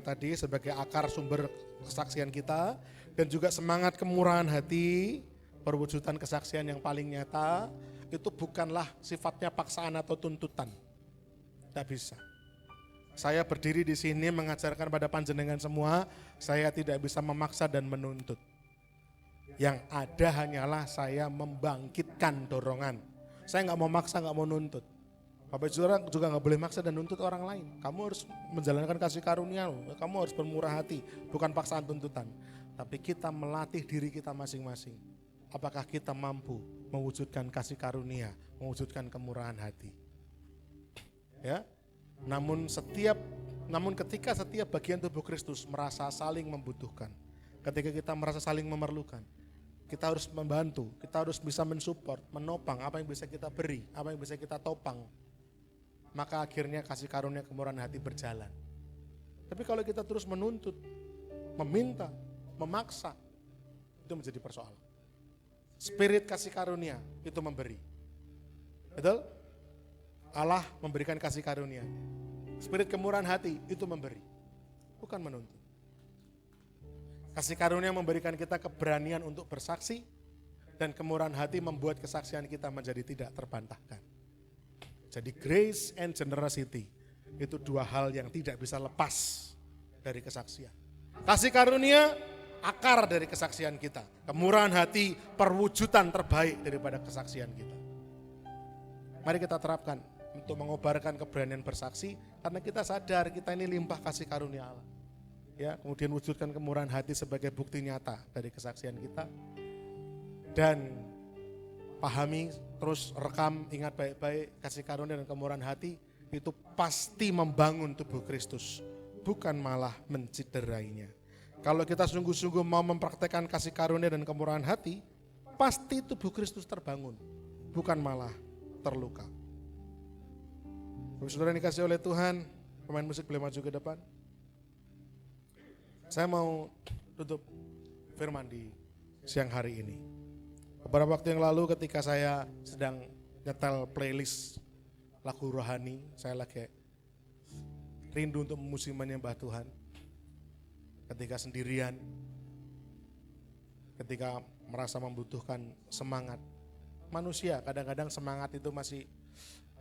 tadi sebagai akar sumber kesaksian kita Dan juga semangat kemurahan hati, perwujudan kesaksian yang paling nyata, itu bukanlah sifatnya paksaan atau tuntutan. Tidak bisa. Saya berdiri di sini mengajarkan pada panjenengan semua, saya tidak bisa memaksa dan menuntut. Yang ada hanyalah saya membangkitkan dorongan. Saya nggak mau maksa, nggak mau nuntut. Bapak Saudara juga nggak boleh maksa dan nuntut orang lain. Kamu harus menjalankan kasih karunia, kamu harus bermurah hati, bukan paksaan tuntutan. Tapi kita melatih diri kita masing-masing. Apakah kita mampu mewujudkan kasih karunia, mewujudkan kemurahan hati? Ya. Namun ketika setiap bagian tubuh Kristus merasa saling membutuhkan, ketika kita merasa saling memerlukan, kita harus membantu, kita harus bisa mensupport, menopang apa yang bisa kita beri, apa yang bisa kita topang. Maka akhirnya kasih karunia kemurahan hati berjalan. Tapi kalau kita terus menuntut, meminta, memaksa, itu menjadi persoalan. Spirit kasih karunia itu memberi. Betul? Allah memberikan kasih karunia. Spirit kemurahan hati itu memberi, bukan menuntut. Kasih karunia memberikan kita keberanian untuk bersaksi, dan kemurahan hati membuat kesaksian kita menjadi tidak terbantahkan. Jadi grace and generosity itu dua hal yang tidak bisa lepas dari kesaksian. Kasih karunia akar dari kesaksian kita. Kemurahan hati perwujudan terbaik daripada kesaksian kita. Mari kita terapkan untuk mengobarkan keberanian bersaksi, karena kita sadar kita ini limpah kasih karunia Allah. Ya, kemudian wujudkan kemurahan hati sebagai bukti nyata dari kesaksian kita. Dan pahami, terus rekam, ingat baik-baik, kasih karunia dan kemurahan hati itu pasti membangun tubuh Kristus, bukan malah menciderainya. Kalau kita sungguh-sungguh mau mempraktekkan kasih karunia dan kemurahan hati, pasti tubuh Kristus terbangun, bukan malah terluka. Saudara yang dikasih oleh Tuhan, pemain musik boleh maju ke depan. Saya mau tutup firman di siang hari ini. Beberapa waktu yang lalu ketika saya sedang nyetel playlist lagu rohani, saya lagi rindu untuk memuji menyembah Tuhan. Ketika sendirian, ketika merasa membutuhkan semangat. Manusia kadang-kadang semangat itu masih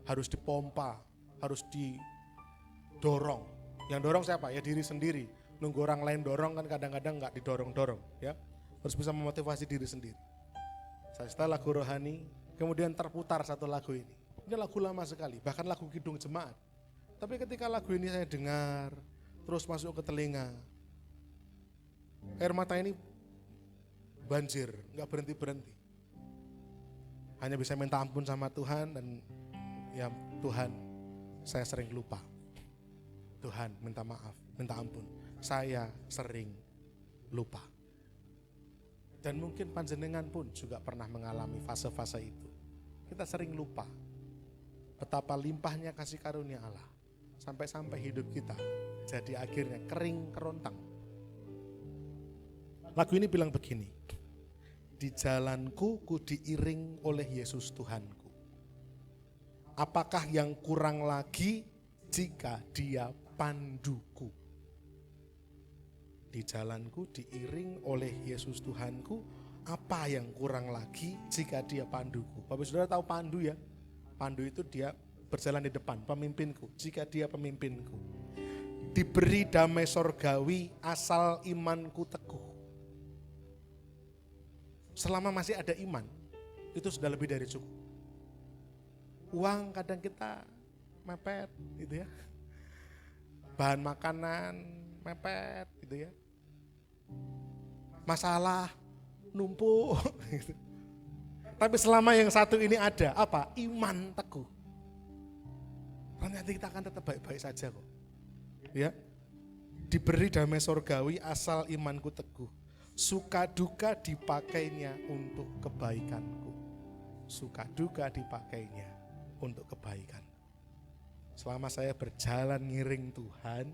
harus dipompa, harus didorong. Yang dorong siapa? Ya diri sendiri. Nunggu orang lain dorong kan kadang-kadang nggak didorong-dorong. Ya, harus bisa memotivasi diri sendiri. Saya setel lagu rohani, kemudian terputar satu lagu ini. Ini lagu lama sekali, bahkan lagu Kidung Jemaat. Tapi ketika lagu ini saya dengar, terus masuk ke telinga, air mata ini banjir, nggak berhenti-berhenti. Hanya bisa minta ampun sama Tuhan, dan ya Tuhan, saya sering lupa. Tuhan, minta maaf, minta ampun. Saya sering lupa. Dan mungkin panjenengan pun juga pernah mengalami fase-fase itu. Kita sering lupa betapa limpahnya kasih karunia Allah. Sampai-sampai hidup kita jadi akhirnya kering kerontang. Lagu ini bilang begini, di jalanku ku diiring oleh Yesus Tuhanku. Apakah yang kurang lagi jika Dia panduku? Di jalanku diiring oleh Yesus Tuhanku, apa yang kurang lagi jika Dia panduku? Bapak Saudara tahu pandu ya? Pandu itu dia berjalan di depan, pemimpinku, jika Dia pemimpinku. Diberi damai sorgawi asal imanku teguh. Selama masih ada iman, itu sudah lebih dari cukup. Uang kadang kita mepet gitu ya. Bahan makanan mepet gitu ya. Masalah numpuk gitu. Tapi selama yang satu ini ada, apa? Iman teguh. Nanti kita akan tetap baik-baik saja kok. Ya. Diberi damai sorgawi asal imanku teguh. Suka duka dipakainya untuk kebaikanku. Suka duka dipakainya untuk kebaikan. Selama saya berjalan ngiring Tuhan,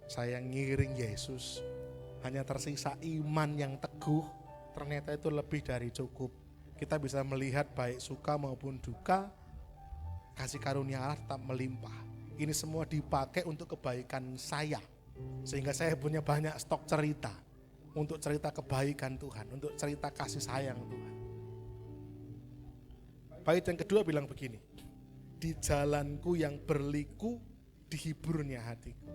saya ngiring Yesus, hanya tersisa iman yang teguh, ternyata itu lebih dari cukup. Kita bisa melihat baik suka maupun duka, kasih karunia Allah tetap melimpah. Ini semua dipakai untuk kebaikan saya, sehingga saya punya banyak stok cerita. untuk cerita kebaikan Tuhan, untuk cerita kasih sayang Tuhan. Bait yang kedua bilang begini, di jalanku yang berliku dihiburnya hatiku.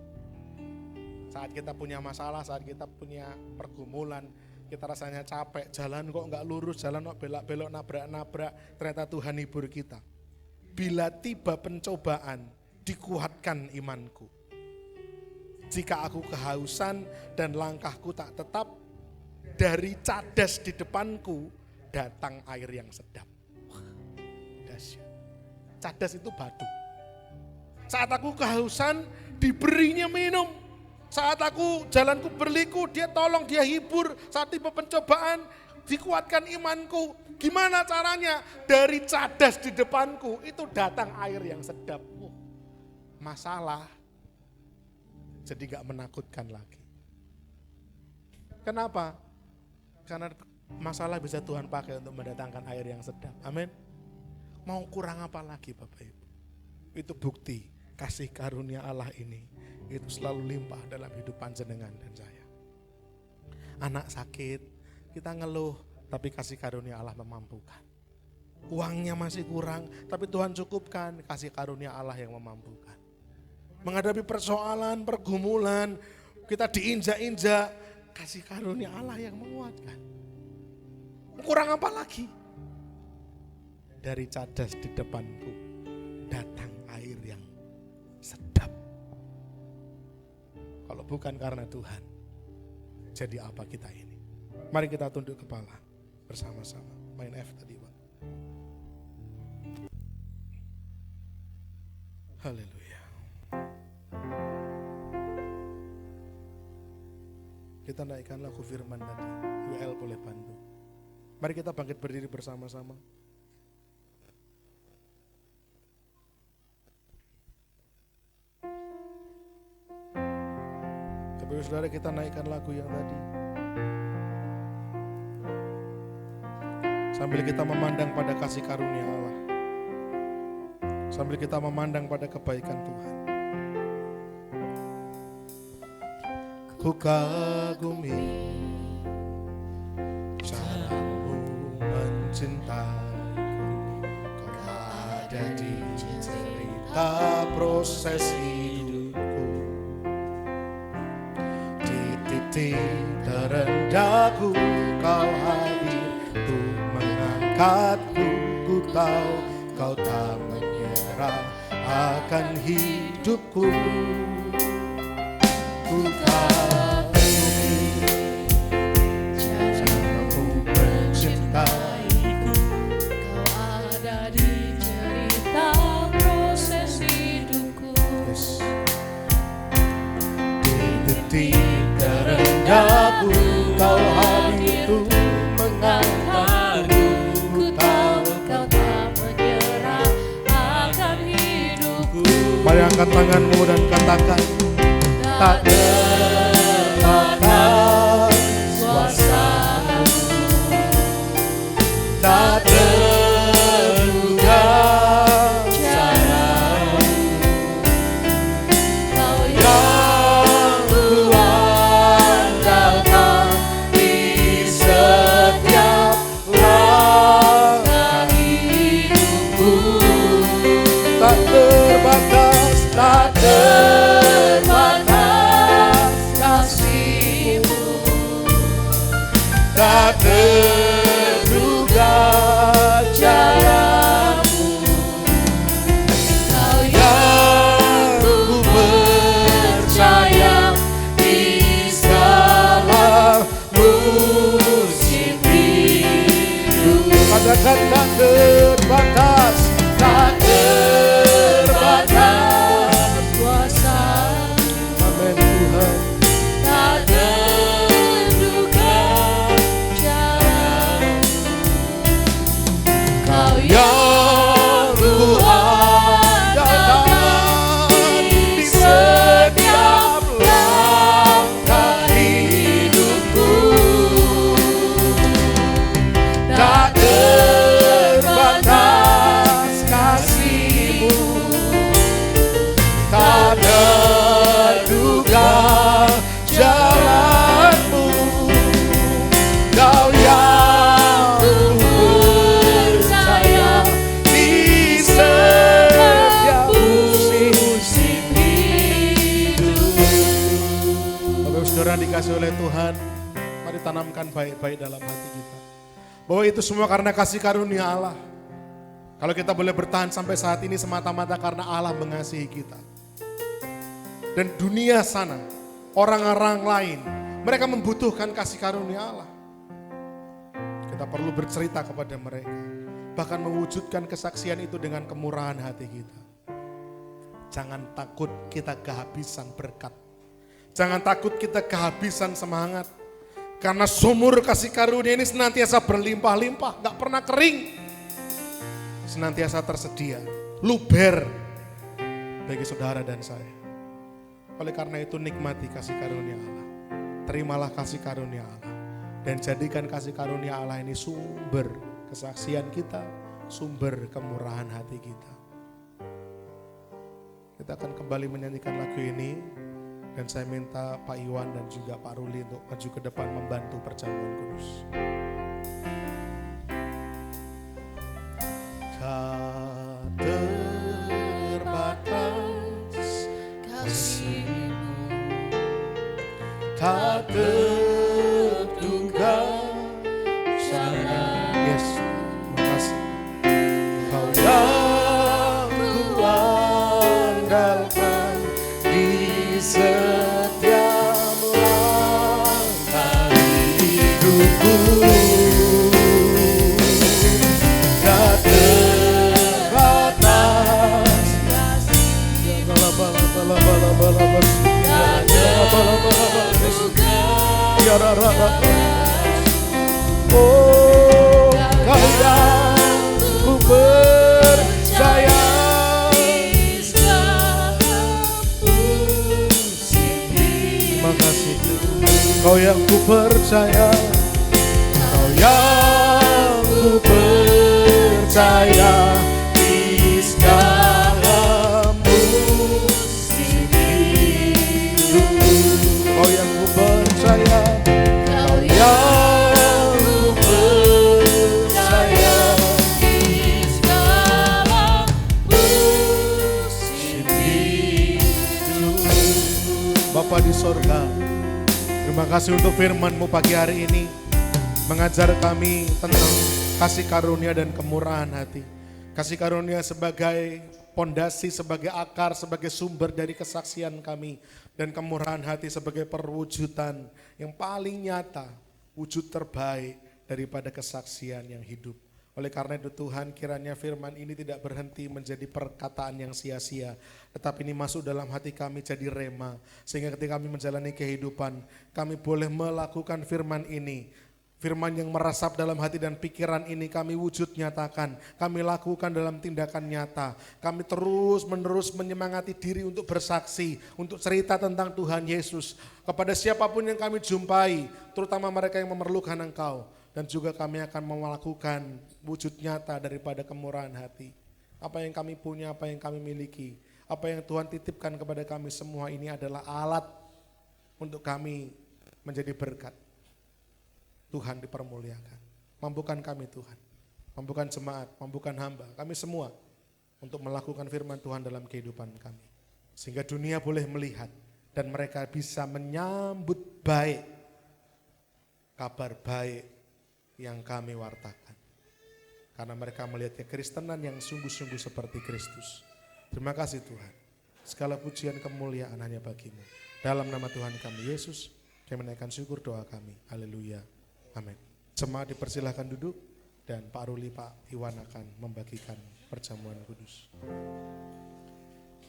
Saat kita punya masalah, saat kita punya pergumulan, kita rasanya capek, jalan kok enggak lurus, jalan kok belok-belok, nabrak-nabrak, ternyata Tuhan hibur kita. Bila tiba pencobaan, dikuatkan imanku. Jika aku kehausan dan langkahku tak tetap, dari cadas di depanku datang air yang sedap. Dahsyat. Cadas itu batu. Saat aku kehausan, diberinya minum. Saat aku jalanku berliku, dia tolong, dia hibur. Saat tiba pencobaan, dikuatkan imanku. Gimana caranya? Dari cadas di depanku itu datang air yang sedap. Masalah jadi gak menakutkan lagi. Kenapa? Karena masalah bisa Tuhan pakai untuk mendatangkan air yang sedap. Amin. Mau kurang apa lagi Bapak Ibu? Itu bukti kasih karunia Allah ini itu selalu limpah dalam hidup panjenengan dan saya. Anak sakit, kita ngeluh, tapi kasih karunia Allah memampukan. Uangnya masih kurang, tapi Tuhan cukupkan, kasih karunia Allah yang memampukan. Menghadapi persoalan, pergumulan, kita diinjak-injak, kasih karunia Allah yang menguatkan. Kurang apa lagi? Dari cadas di depanku datang air yang sedap. Kalau bukan karena Tuhan, jadi apa kita ini? Mari kita tunduk kepala bersama-sama. Main F tadi Pak. Haleluya. Kita naikkan lagu firman tadi. WL boleh bantu. Mari kita bangkit berdiri bersama-sama. Bapak Saudara, kita naikkan lagu yang tadi. Sambil kita memandang pada kasih karunia Allah. Sambil kita memandang pada kebaikan Tuhan. Ku kagumi caramu mencintaiku. Kau ada di cerita proses hidupku. Di titik terendahku kau hadir untuk mengangkatku. Ku tahu kau tak menyerah akan hidupku. Ku kagumi caramu mencintaiku. Kau ada di cerita proses hidupku. Di detik terendahku kau hadir untuk mengangkatku. Ku tahu kau tak menyerah akan hidupku. Mari angkat tanganmu dan katakan, tak terbatas kuasa-Mu, tak terduga cara-Mu. Kau yang kuandalkan di setiap langkah hidupku. Tak terbatas, tak terbatas kasih-Mu, tak terduga cara-Mu. Kau yang ku percaya di segala musim hidup. Katakan tak terbatas, tak terbatas kuasa. Amin Tuhan. Tak terduga cara-Mu. Kau Yang ku andalkan di setiap langkah hidupku. Tak terbatas kasih-Mu, tak terduga jalan-Mu. dikasih oleh Tuhan, mari tanamkan baik-baik dalam hati kita. Bahwa itu semua karena kasih karunia Allah. Kalau kita boleh bertahan sampai saat ini semata-mata karena Allah mengasihi kita. Dan dunia sana, orang-orang lain, mereka membutuhkan kasih karunia Allah. Kita perlu bercerita kepada mereka. Bahkan mewujudkan kesaksian itu dengan kemurahan hati kita. Jangan takut kita kehabisan berkat. Jangan takut kita kehabisan semangat. Karena sumur kasih karunia ini senantiasa berlimpah-limpah, gak pernah kering. Senantiasa tersedia, luber bagi saudara dan saya. Oleh karena itu nikmati kasih karunia Allah. Terimalah kasih karunia Allah. Dan jadikan kasih karunia Allah ini sumber kesaksian kita, sumber kemurahan hati kita. Kita akan kembali menyanyikan lagu ini. Dan saya minta Pak Iwan dan juga Pak Ruli untuk maju ke depan membantu perjamuan kudus. Tak terbatas kasih-Mu, tak terduga cara. Yes, makasih. Kau yang ku andalkan di setiap langkah hidupku. Tak terbatas kasih-Mu, tak terduga. Oh, Kau yang ku percaya. Terima kasih. Kau yang ku percaya, Kau yang ku percaya di segala musim hidup. Kau yang ku percaya, Kau yang ku percaya di segala musim hidup. Bapa di sorga, terima kasih untuk firman-Mu pagi hari ini. Mengajar kami tentang kasih karunia dan kemurahan hati. Kasih karunia sebagai pondasi, sebagai akar, sebagai sumber dari kesaksian kami. Dan kemurahan hati sebagai perwujudan yang paling nyata, wujud terbaik daripada kesaksian yang hidup. Oleh karena itu Tuhan, kiranya firman ini tidak berhenti menjadi perkataan yang sia-sia, tetapi ini masuk dalam hati kami jadi rema. Sehingga ketika kami menjalani kehidupan, kami boleh melakukan firman ini. Firman yang meresap dalam hati dan pikiran ini kami wujud nyatakan, kami lakukan dalam tindakan nyata. Kami terus menerus menyemangati diri untuk bersaksi, untuk cerita tentang Tuhan Yesus kepada siapapun yang kami jumpai, terutama mereka yang memerlukan Engkau. Dan juga kami akan melakukan wujud nyata daripada kemurahan hati. Apa yang kami punya, apa yang kami miliki, apa yang Tuhan titipkan kepada kami, semua ini adalah alat untuk kami menjadi berkat. Tuhan dipermuliakan. Mampukan kami Tuhan, mampukan jemaat, mampukan hamba, kami semua untuk melakukan firman Tuhan dalam kehidupan kami. Sehingga dunia boleh melihat dan mereka bisa menyambut baik kabar baik yang kami wartakan. Karena mereka melihat kekristenan yang sungguh-sungguh seperti Kristus. Terima kasih Tuhan. Segala pujian kemuliaan hanya bagi-Mu. Dalam nama Tuhan kami Yesus, kami menaikkan syukur doa kami. Haleluya. Amin. Jemaat dipersilahkan duduk dan Pak Ruli, Pak Iwan akan membagikan perjamuan kudus.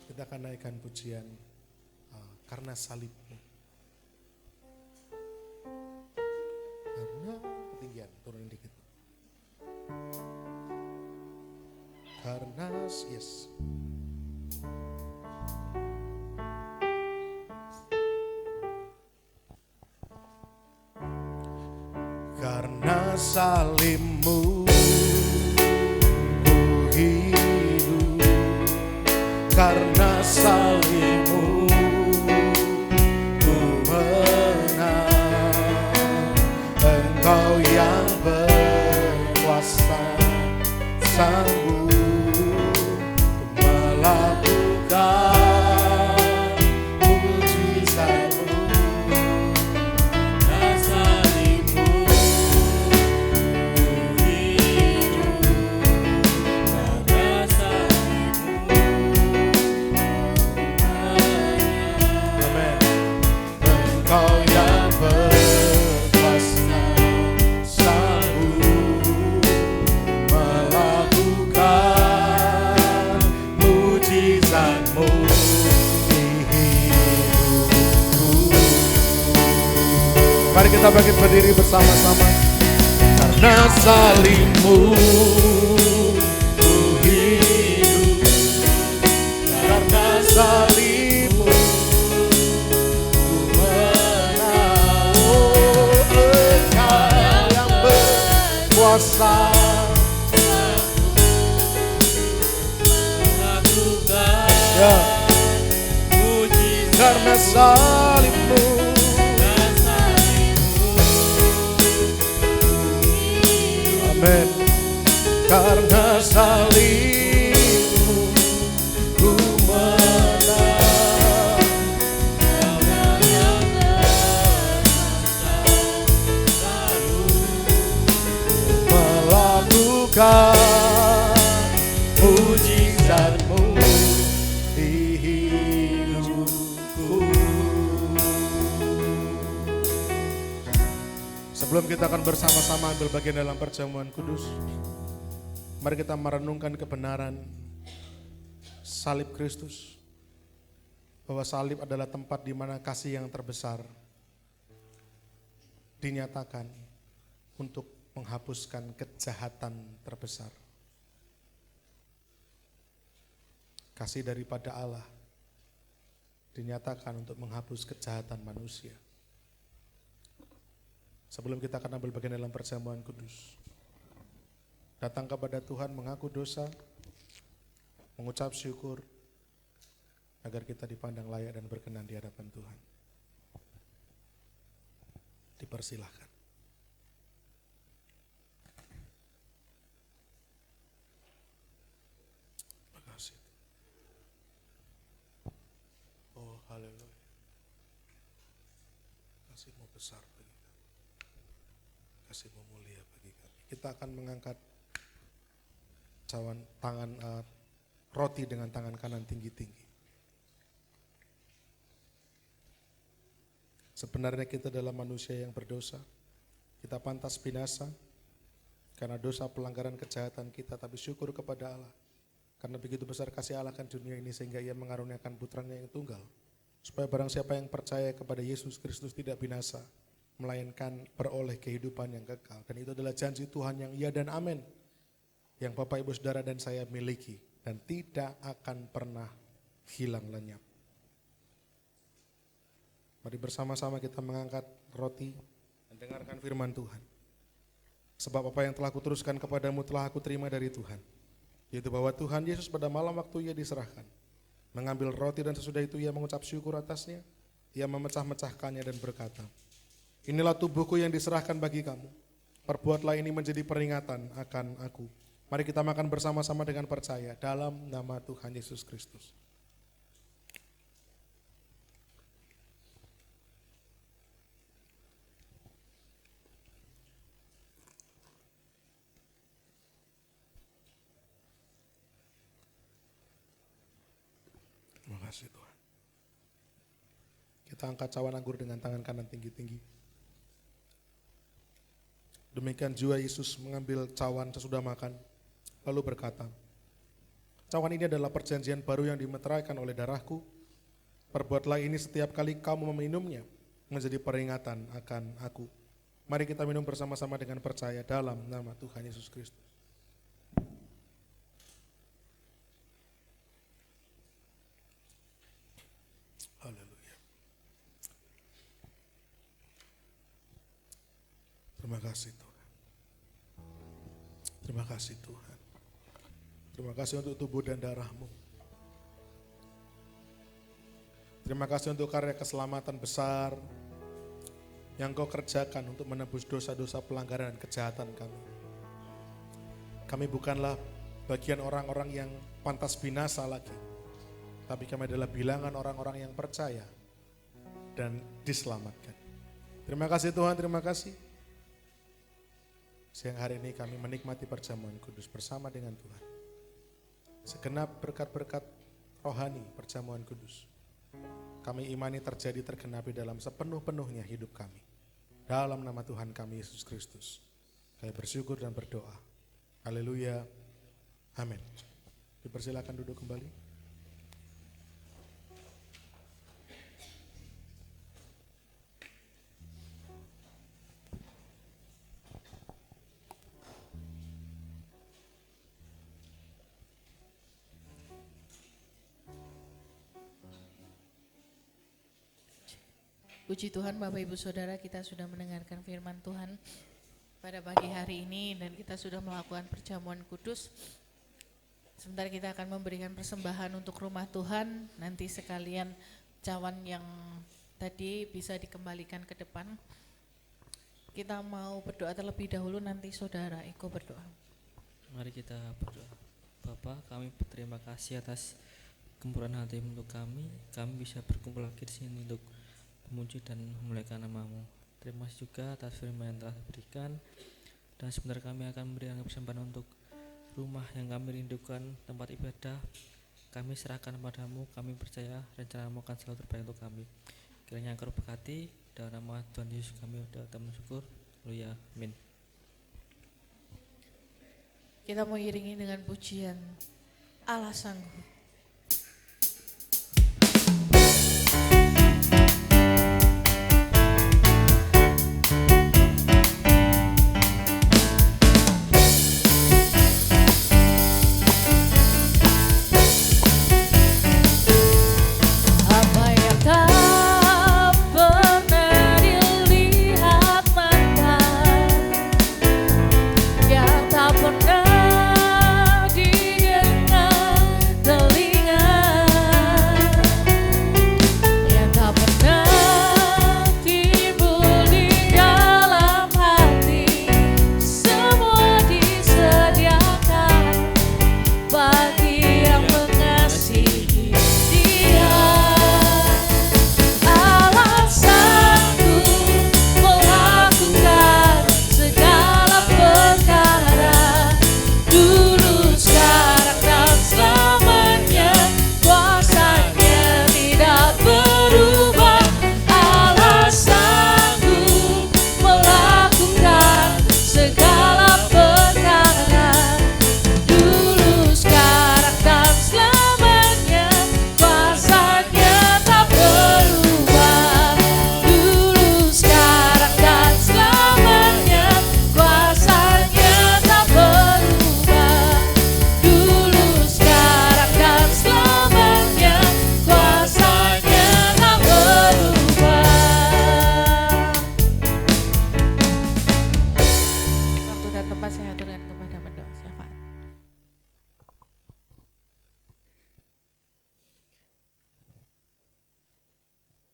Kita akan naikkan pujian karena salib-Mu. Karena ketinggian, turunin dikit. Karena yes. Karena salib-Mu ku hidup, karena salib-Mu ku menang. Engkau yang berkuasa, sanggup melakukan mujizat-Mu. kita bangkit berdiri bersama-sama. Karena salibmu ku hidup, karena salibmu ku menang. Oh, Engkau yang berkuasa ya, karena salibmu. Amin. Karena salibmu ku menang. Melakukan mujizatmu di hidupku. Sebelum kita akan bersama-sama ambil bagian dalam perjamuan kudus, mari kita merenungkan kebenaran salib Kristus. Bahwa salib adalah tempat di mana kasih yang terbesar dinyatakan untuk menghapuskan kejahatan terbesar. Kasih daripada Allah dinyatakan untuk menghapus kejahatan manusia. Sebelum kita akan ambil bagian dalam perjamuan kudus, datang kepada Tuhan mengaku dosa, mengucap syukur, agar kita dipandang layak dan berkenan di hadapan Tuhan. Dipersilahkan. Terima kasih. Oh, haleluya. Kasih-Mu besar bagi kami. Kasih-Mu mulia bagi kami. Kita akan mengangkat roti dengan tangan kanan tinggi-tinggi. Sebenarnya kita adalah manusia yang berdosa. Kita pantas binasa karena dosa pelanggaran kejahatan kita, tapi syukur kepada Allah. Karena begitu besar kasih Allah akan dunia ini sehingga Ia mengaruniakan putranya yang tunggal. Supaya barang siapa yang percaya kepada Yesus Kristus tidak binasa, melainkan beroleh kehidupan yang kekal. Dan itu adalah janji Tuhan yang iya dan amin, yang Bapak, Ibu, Saudara dan saya miliki dan tidak akan pernah hilang lenyap. Mari bersama-sama kita mengangkat roti dan dengarkan firman Tuhan. Sebab apa yang telah kuteruskan kepadamu telah aku terima dari Tuhan, yaitu bahwa Tuhan Yesus pada malam waktu Ia diserahkan, mengambil roti dan sesudah itu Ia mengucap syukur atasnya, Ia memecah-mecahkannya dan berkata, inilah tubuhku yang diserahkan bagi kamu. Perbuatlah ini menjadi peringatan akan aku. Mari kita makan bersama-sama dengan percaya dalam nama Tuhan Yesus Kristus. Terima kasih Tuhan. Kita angkat cawan anggur dengan tangan kanan tinggi-tinggi. Demikian juga Yesus mengambil cawan sesudah makan, lalu berkata, cawan ini adalah perjanjian baru yang dimeteraikan oleh darahku. Perbuatlah ini setiap kali kamu meminumnya, menjadi peringatan akan aku. Mari kita minum bersama-sama dengan percaya dalam nama Tuhan Yesus Kristus. Haleluya. Terima kasih Tuhan. Terima kasih Tuhan. Terima kasih untuk tubuh dan darah-Mu. Terima kasih untuk karya keselamatan besar yang Kau kerjakan untuk menebus dosa-dosa pelanggaran dan kejahatan kami. Kami bukanlah bagian orang-orang yang pantas binasa lagi, tapi kami adalah bilangan orang-orang yang percaya dan diselamatkan. Terima kasih Tuhan, terima kasih. Siang hari ini kami menikmati perjamuan kudus bersama dengan Tuhan. Segenap berkat-berkat rohani perjamuan kudus, kami imani terjadi tergenapi dalam sepenuh-penuhnya hidup kami. Dalam nama Tuhan kami Yesus Kristus, kami bersyukur dan berdoa. Haleluya. Amin. Dipersilakan duduk kembali. Puji Tuhan Bapak Ibu Saudara, kita sudah mendengarkan firman Tuhan pada pagi hari ini dan kita sudah melakukan perjamuan kudus. Sebentar kita akan memberikan persembahan untuk rumah Tuhan, nanti sekalian cawan yang tadi bisa dikembalikan ke depan. Kita mau berdoa terlebih dahulu, nanti Saudara Eko berdoa. Mari kita berdoa. Bapa, kami berterima kasih atas kemurahan hati untuk kami bisa berkumpul lagi di sini untuk memuji dan memuliakan nama-Mu. Terima kasih juga atas firman yang telah diberikan, dan sebentar kami akan memberikan persembahan untuk rumah yang kami rindukan, tempat ibadah. Kami serahkan padamu, kami percaya rencana-Mu akan selalu terbaik untuk kami. Kiranya Engkau berkati, dalam nama Tuhan Yesus kami sudah bersyukur. Haleluya, amin. Kita mau iringi dengan pujian Allah Sanggup.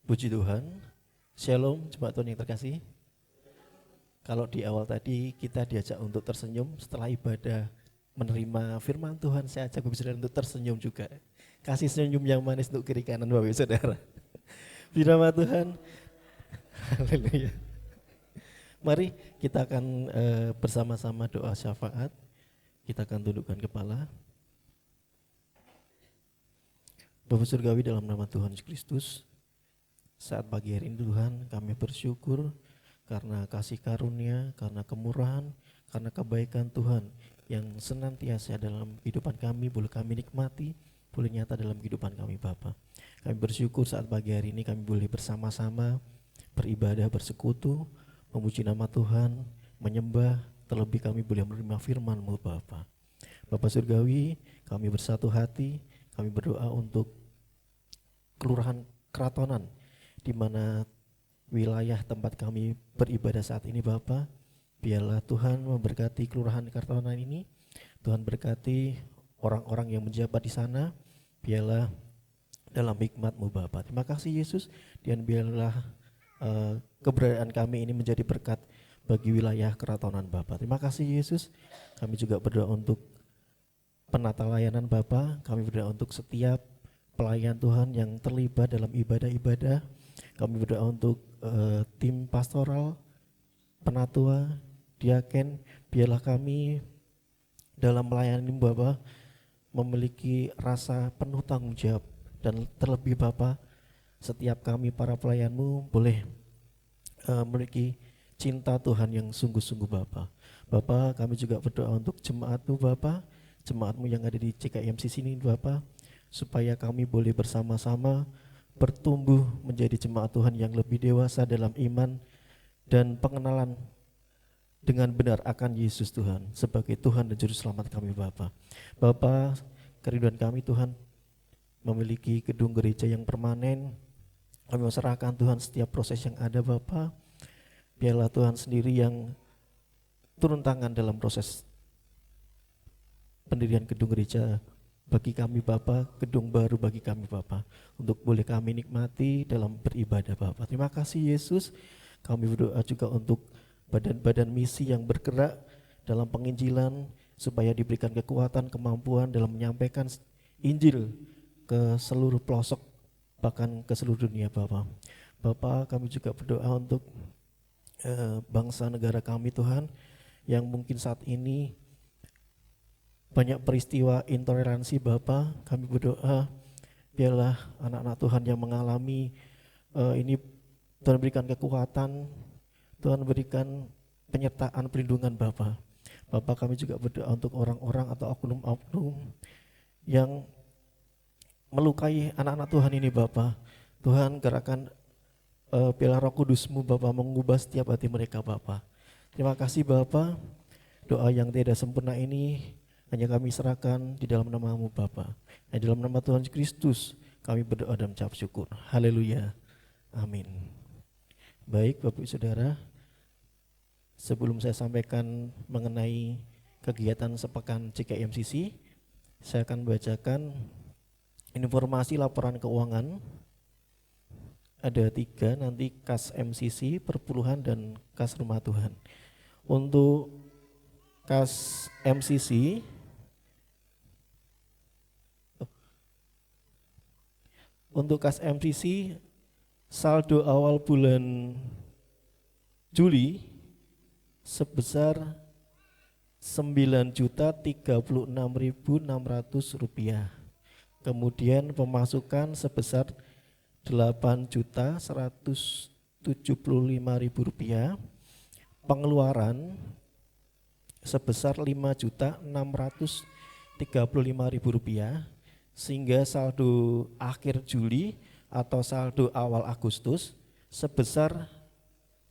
Puji Tuhan, Shalom jemaat Tuhan yang terkasih. Kalau di awal tadi kita diajak untuk tersenyum setelah ibadah menerima firman Tuhan, saya ajak Bapak Saudara untuk tersenyum juga. Kasih senyum yang manis untuk kiri kanan Bapak Saudara. Firman Tuhan, haleluya. Mari kita akan bersama-sama doa syafaat. Kita akan tundukkan kepala. Bapak Surgawi, dalam nama Tuhan Yesus Kristus, saat pagi hari ini Tuhan, kami bersyukur karena kasih karunia, karena kemurahan, karena kebaikan Tuhan yang senantiasa dalam kehidupan kami, boleh kami nikmati, boleh nyata dalam kehidupan kami Bapa. Kami bersyukur saat pagi hari ini kami boleh bersama-sama beribadah, bersekutu, memuji nama Tuhan, menyembah, terlebih kami boleh menerima firman-Mu Bapa. Bapak Surgawi, kami bersatu hati, kami berdoa untuk kelurahan Keratonan, di mana wilayah tempat kami beribadah saat ini Bapa. Biarlah Tuhan memberkati kelurahan Keratonan ini. Tuhan berkati orang-orang yang menjabat di sana. Biarlah dalam hikmat-Mu Bapa. Terima kasih Yesus, dan biarlah keberadaan kami ini menjadi berkat bagi wilayah Keratonan Bapa. Terima kasih Yesus. Kami juga berdoa untuk penata layanan Bapa. Kami berdoa untuk setiap pelayan Tuhan yang terlibat dalam ibadah-ibadah. Kami berdoa untuk tim pastoral, penatua, diaken. Biarlah kami dalam melayani Bapa memiliki rasa penuh tanggung jawab, dan terlebih Bapa, setiap kami para pelayan-Mu boleh memiliki cinta Tuhan yang sungguh-sungguh Bapa. Bapa, kami juga berdoa untuk jemaat-Mu Bapa, jemaat-Mu yang ada di CKMC sini Bapa, supaya kami boleh bersama-sama bertumbuh menjadi jemaat Tuhan yang lebih dewasa dalam iman dan pengenalan dengan benar akan Yesus Tuhan sebagai Tuhan dan Juru Selamat kami Bapa. Bapa, kerinduan kami Tuhan memiliki gedung gereja yang permanen, Kami serahkan Tuhan setiap proses yang ada Bapa. Biarlah Tuhan sendiri yang turun tangan dalam proses pendirian gedung gereja bagi kami Bapa, gedung baru bagi kami Bapa, untuk boleh kami nikmati dalam beribadah Bapa. Terima kasih Yesus. Kami berdoa juga untuk badan-badan misi yang bergerak dalam penginjilan, supaya diberikan kekuatan, kemampuan dalam menyampaikan Injil ke seluruh pelosok, bahkan ke seluruh dunia Bapa. Bapa, kami juga berdoa untuk bangsa negara kami Tuhan, yang mungkin saat ini banyak peristiwa intoleransi Bapa. Kami berdoa biarlah anak-anak Tuhan yang mengalami ini, Tuhan berikan kekuatan, Tuhan berikan penyertaan, perlindungan Bapa. Bapa, kami juga berdoa untuk orang-orang atau oknum-oknum yang melukai anak-anak Tuhan ini Bapa. Tuhan, gerakan biarlah Roh Kudus-Mu Bapa mengubah setiap hati mereka Bapa. Terima kasih Bapa. Doa yang tidak sempurna ini hanya kami serahkan di dalam nama-Mu Bapa. Di dalam nama Tuhan Kristus kami berdoa dan mengucap syukur. Haleluya. Amin. Baik Bapak Ibu Saudara, sebelum saya sampaikan mengenai kegiatan sepekan JKMCC, saya akan bacakan informasi laporan keuangan. Ada 3 nanti, kas MCC, perpuluhan, dan kas rumah Tuhan. Untuk kas MCC, saldo awal bulan Juli sebesar Rp9.036.600. Kemudian pemasukan sebesar Rp8.175.000. Pengeluaran sebesar Rp5.635.000, sehingga saldo akhir Juli atau saldo awal Agustus sebesar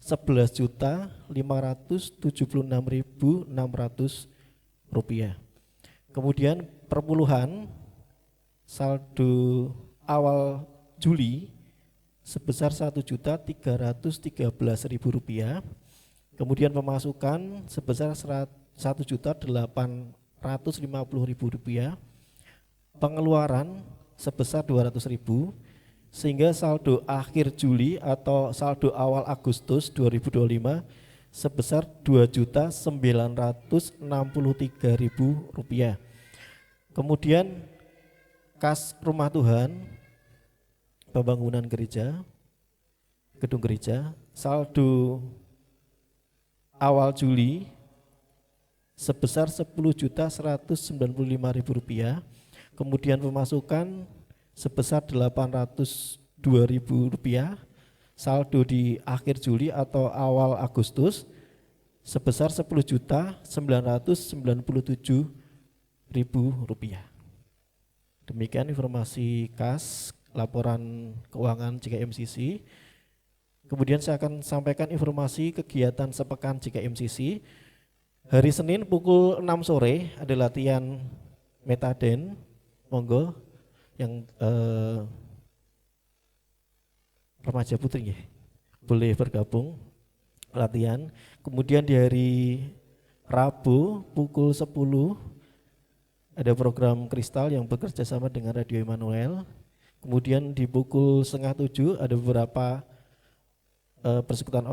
Rp11.576.600. Kemudian perpuluhan saldo awal Juli sebesar Rp1.313.000. Kemudian pemasukan sebesar Rp1.850.000. Pengeluaran sebesar Rp200.000, sehingga saldo akhir Juli atau saldo awal Agustus 2025 sebesar Rp2.963.000. Kemudian kas rumah Tuhan, pembangunan gereja, gedung gereja, saldo awal Juli sebesar Rp10.195.000. Kemudian pemasukan sebesar Rp802.000. Saldo di akhir Juli atau awal Agustus sebesar Rp10.997.000. Demikian informasi kas laporan keuangan JKMCC. Kemudian saya akan sampaikan informasi kegiatan sepekan JKMCC. Hari Senin pukul 6 sore ada latihan metaden. Monggo yang remaja putri ya, boleh bergabung latihan. Kemudian di hari Rabu pukul 10 ada program Kristal yang bekerja sama dengan Radio Immanuel. Kemudian di pukul 6:30 ada beberapa persekutuan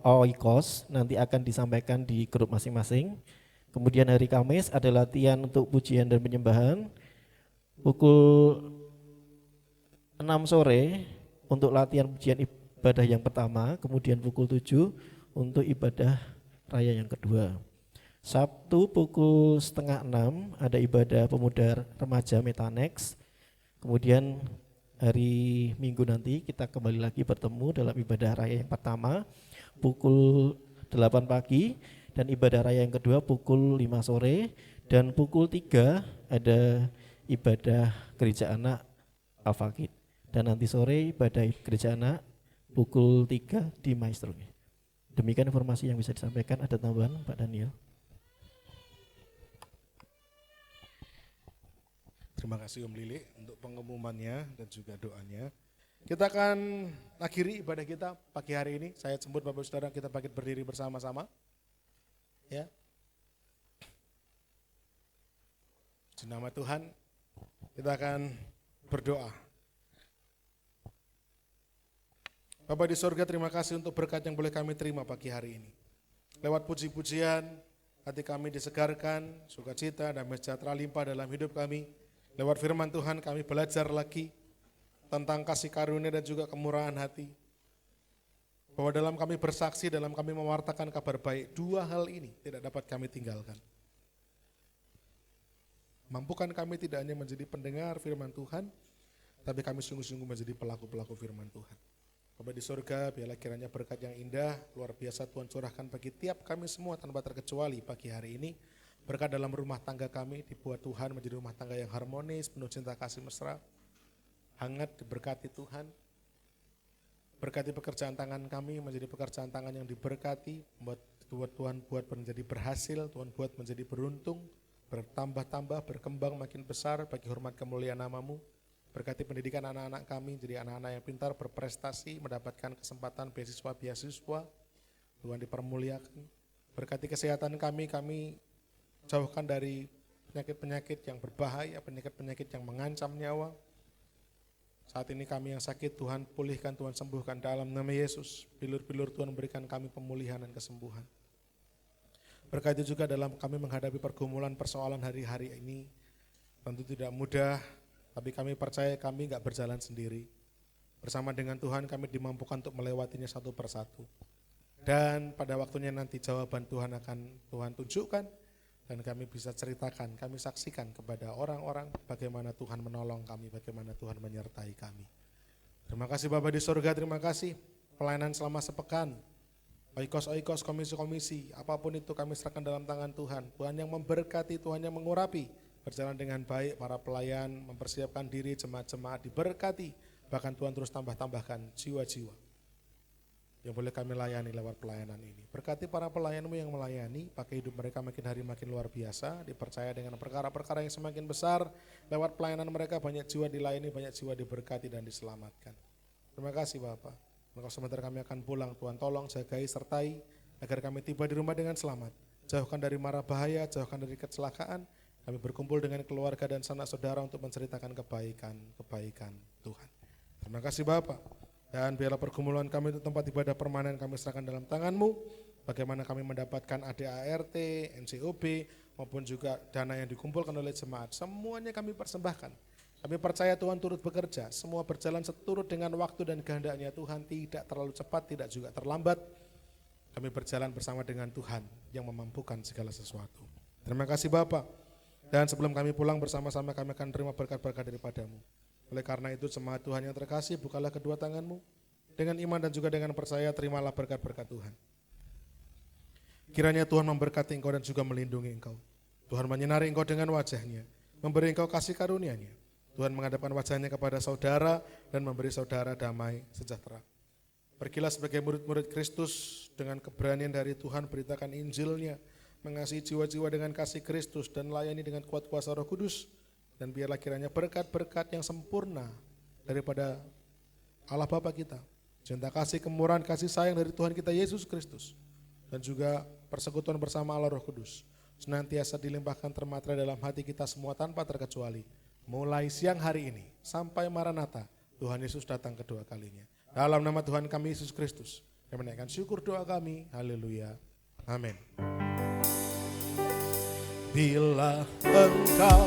Oikos, nanti akan disampaikan di grup masing-masing. Kemudian hari Kamis ada latihan untuk pujian dan penyembahan pukul 6 sore untuk latihan pujian ibadah yang pertama. Kemudian pukul 7 untuk ibadah raya yang kedua. Sabtu pukul 5:30 ada ibadah pemuda remaja Metanex. Kemudian hari Minggu nanti kita kembali lagi bertemu dalam ibadah raya yang pertama pukul 8 pagi, dan ibadah raya yang kedua pukul 5 sore, dan pukul 3 ada ibadah gereja anak Al-Fakid, dan nanti sore ibadah gereja anak pukul 3 di Maestro. Demikian informasi yang bisa disampaikan. Ada tambahan Pak Daniel? Terima kasih Om Lili untuk pengumumannya dan juga doanya. Kita akan akhiri ibadah kita pagi hari ini. Saya jemput Bapak Saudara, kita bangkit berdiri bersama-sama. Ya. Di nama Tuhan, kita akan berdoa. Bapa di sorga, terima kasih untuk berkat yang boleh kami terima pagi hari ini. Lewat puji-pujian, hati kami disegarkan, sukacita dan sejahtera limpah dalam hidup kami. Lewat firman Tuhan kami belajar lagi tentang kasih karunia dan juga kemurahan hati. Bahwa dalam kami bersaksi, dalam kami mewartakan kabar baik, dua hal ini tidak dapat kami tinggalkan. Mampukan kami tidak hanya menjadi pendengar firman Tuhan, tapi kami sungguh-sungguh menjadi pelaku-pelaku firman Tuhan. Bapa di surga, biarlah kiranya berkat yang indah, luar biasa Tuhan curahkan bagi tiap kami semua tanpa terkecuali pagi hari ini. Berkat dalam rumah tangga kami, dibuat Tuhan menjadi rumah tangga yang harmonis, penuh cinta kasih mesra, hangat diberkati Tuhan. Berkati pekerjaan tangan kami menjadi pekerjaan tangan yang diberkati, buat Tuhan buat menjadi berhasil, Tuhan buat menjadi beruntung, bertambah-tambah, berkembang makin besar bagi hormat kemuliaan nama-Mu. Berkati pendidikan anak-anak kami, jadi anak-anak yang pintar, berprestasi, mendapatkan kesempatan beasiswa-beasiswa, Tuhan dipermuliakan. Berkati kesehatan kami jauhkan dari penyakit-penyakit yang berbahaya, penyakit-penyakit yang mengancam nyawa. Saat ini kami yang sakit, Tuhan pulihkan, Tuhan sembuhkan dalam nama Yesus. Bilur-bilur Tuhan berikan kami pemulihan dan kesembuhan. Berkati juga dalam kami menghadapi pergumulan persoalan hari-hari ini. Tentu tidak mudah, tapi kami percaya kami enggak berjalan sendiri. Bersama dengan Tuhan kami dimampukan untuk melewatinya satu persatu. Dan pada waktunya nanti jawaban Tuhan akan Tuhan tunjukkan. Dan kami bisa ceritakan, kami saksikan kepada orang-orang bagaimana Tuhan menolong kami, bagaimana Tuhan menyertai kami. Terima kasih Bapa di surga, terima kasih pelayanan selama sepekan. Oikos, komisi-komisi, apapun itu kami serahkan dalam tangan Tuhan. Tuhan yang memberkati, Tuhan yang mengurapi, berjalan dengan baik, para pelayan mempersiapkan diri, jemaat-jemaat diberkati, bahkan Tuhan terus tambahkan jiwa-jiwa yang boleh kami layani lewat pelayanan ini. Berkati para pelayan-Mu yang melayani, pakai hidup mereka makin hari makin luar biasa, dipercaya dengan perkara-perkara yang semakin besar, lewat pelayanan mereka banyak jiwa dilayani, banyak jiwa diberkati dan diselamatkan. Terima kasih Bapak. Maka sebentar kami akan pulang, Tuhan tolong jagai sertai agar kami tiba di rumah dengan selamat. Jauhkan dari mara bahaya, jauhkan dari kecelakaan. Kami berkumpul dengan keluarga dan sanak saudara untuk menceritakan kebaikan Tuhan. Terima kasih Bapak. Dan biarlah pergumulan kami itu tempat ibadah permanen kami serahkan dalam tangan-Mu. Bagaimana kami mendapatkan ADART, NCOB maupun juga dana yang dikumpulkan oleh jemaat. Semuanya kami persembahkan. Kami percaya Tuhan turut bekerja, semua berjalan seturut dengan waktu dan kehendaknya Tuhan, tidak terlalu cepat, tidak juga terlambat. Kami berjalan bersama dengan Tuhan yang memampukan segala sesuatu. Terima kasih Bapak. Dan sebelum kami pulang bersama-sama kami akan terima berkat-berkat daripada-Mu. Oleh karena itu jemaat Tuhan yang terkasih, bukalah kedua tangan-Mu. Dengan iman dan juga dengan percaya terimalah berkat-berkat Tuhan. Kiranya Tuhan memberkati engkau dan juga melindungi engkau. Tuhan menyinari engkau dengan wajah-Nya, memberi engkau kasih karunia-Nya. Tuhan menghadapkan wajahnya kepada saudara dan memberi saudara damai sejahtera. Pergilah sebagai murid-murid Kristus dengan keberanian dari Tuhan, beritakan Injil-Nya, mengasihi jiwa-jiwa dengan kasih Kristus dan layani dengan kuat kuasa Roh Kudus. Dan biarlah kiranya berkat-berkat yang sempurna daripada Allah Bapa kita, cinta kasih, kemurahan, kasih sayang dari Tuhan kita Yesus Kristus, dan juga persekutuan bersama Allah Roh Kudus senantiasa dilimpahkan termaterai dalam hati kita semua tanpa terkecuali. Mulai siang hari ini sampai Maranatha, Tuhan Yesus datang kedua kalinya. Dalam nama Tuhan kami Yesus Kristus, kami menaikkan syukur doa kami. Haleluya. Amin. Bila engkau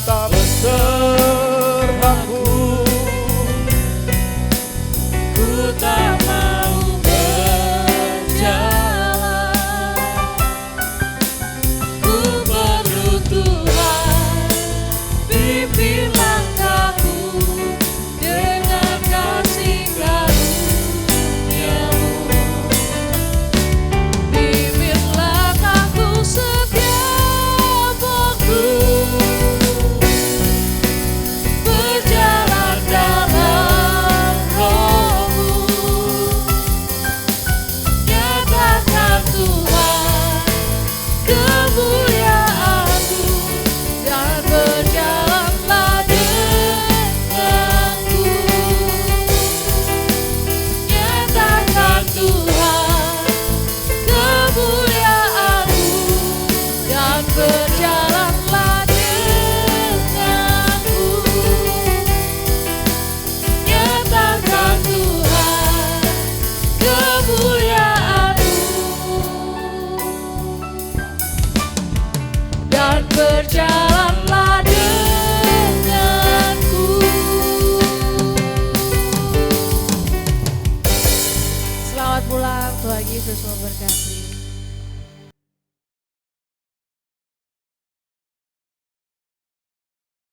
tak besertaku, Ku tak mau berjalan, ku perlu Tuhan, pimpin langkahku dengan kasih karunia-Mu. Pimpin langkahku setiap waktu, Tuhan Yesus memberkati.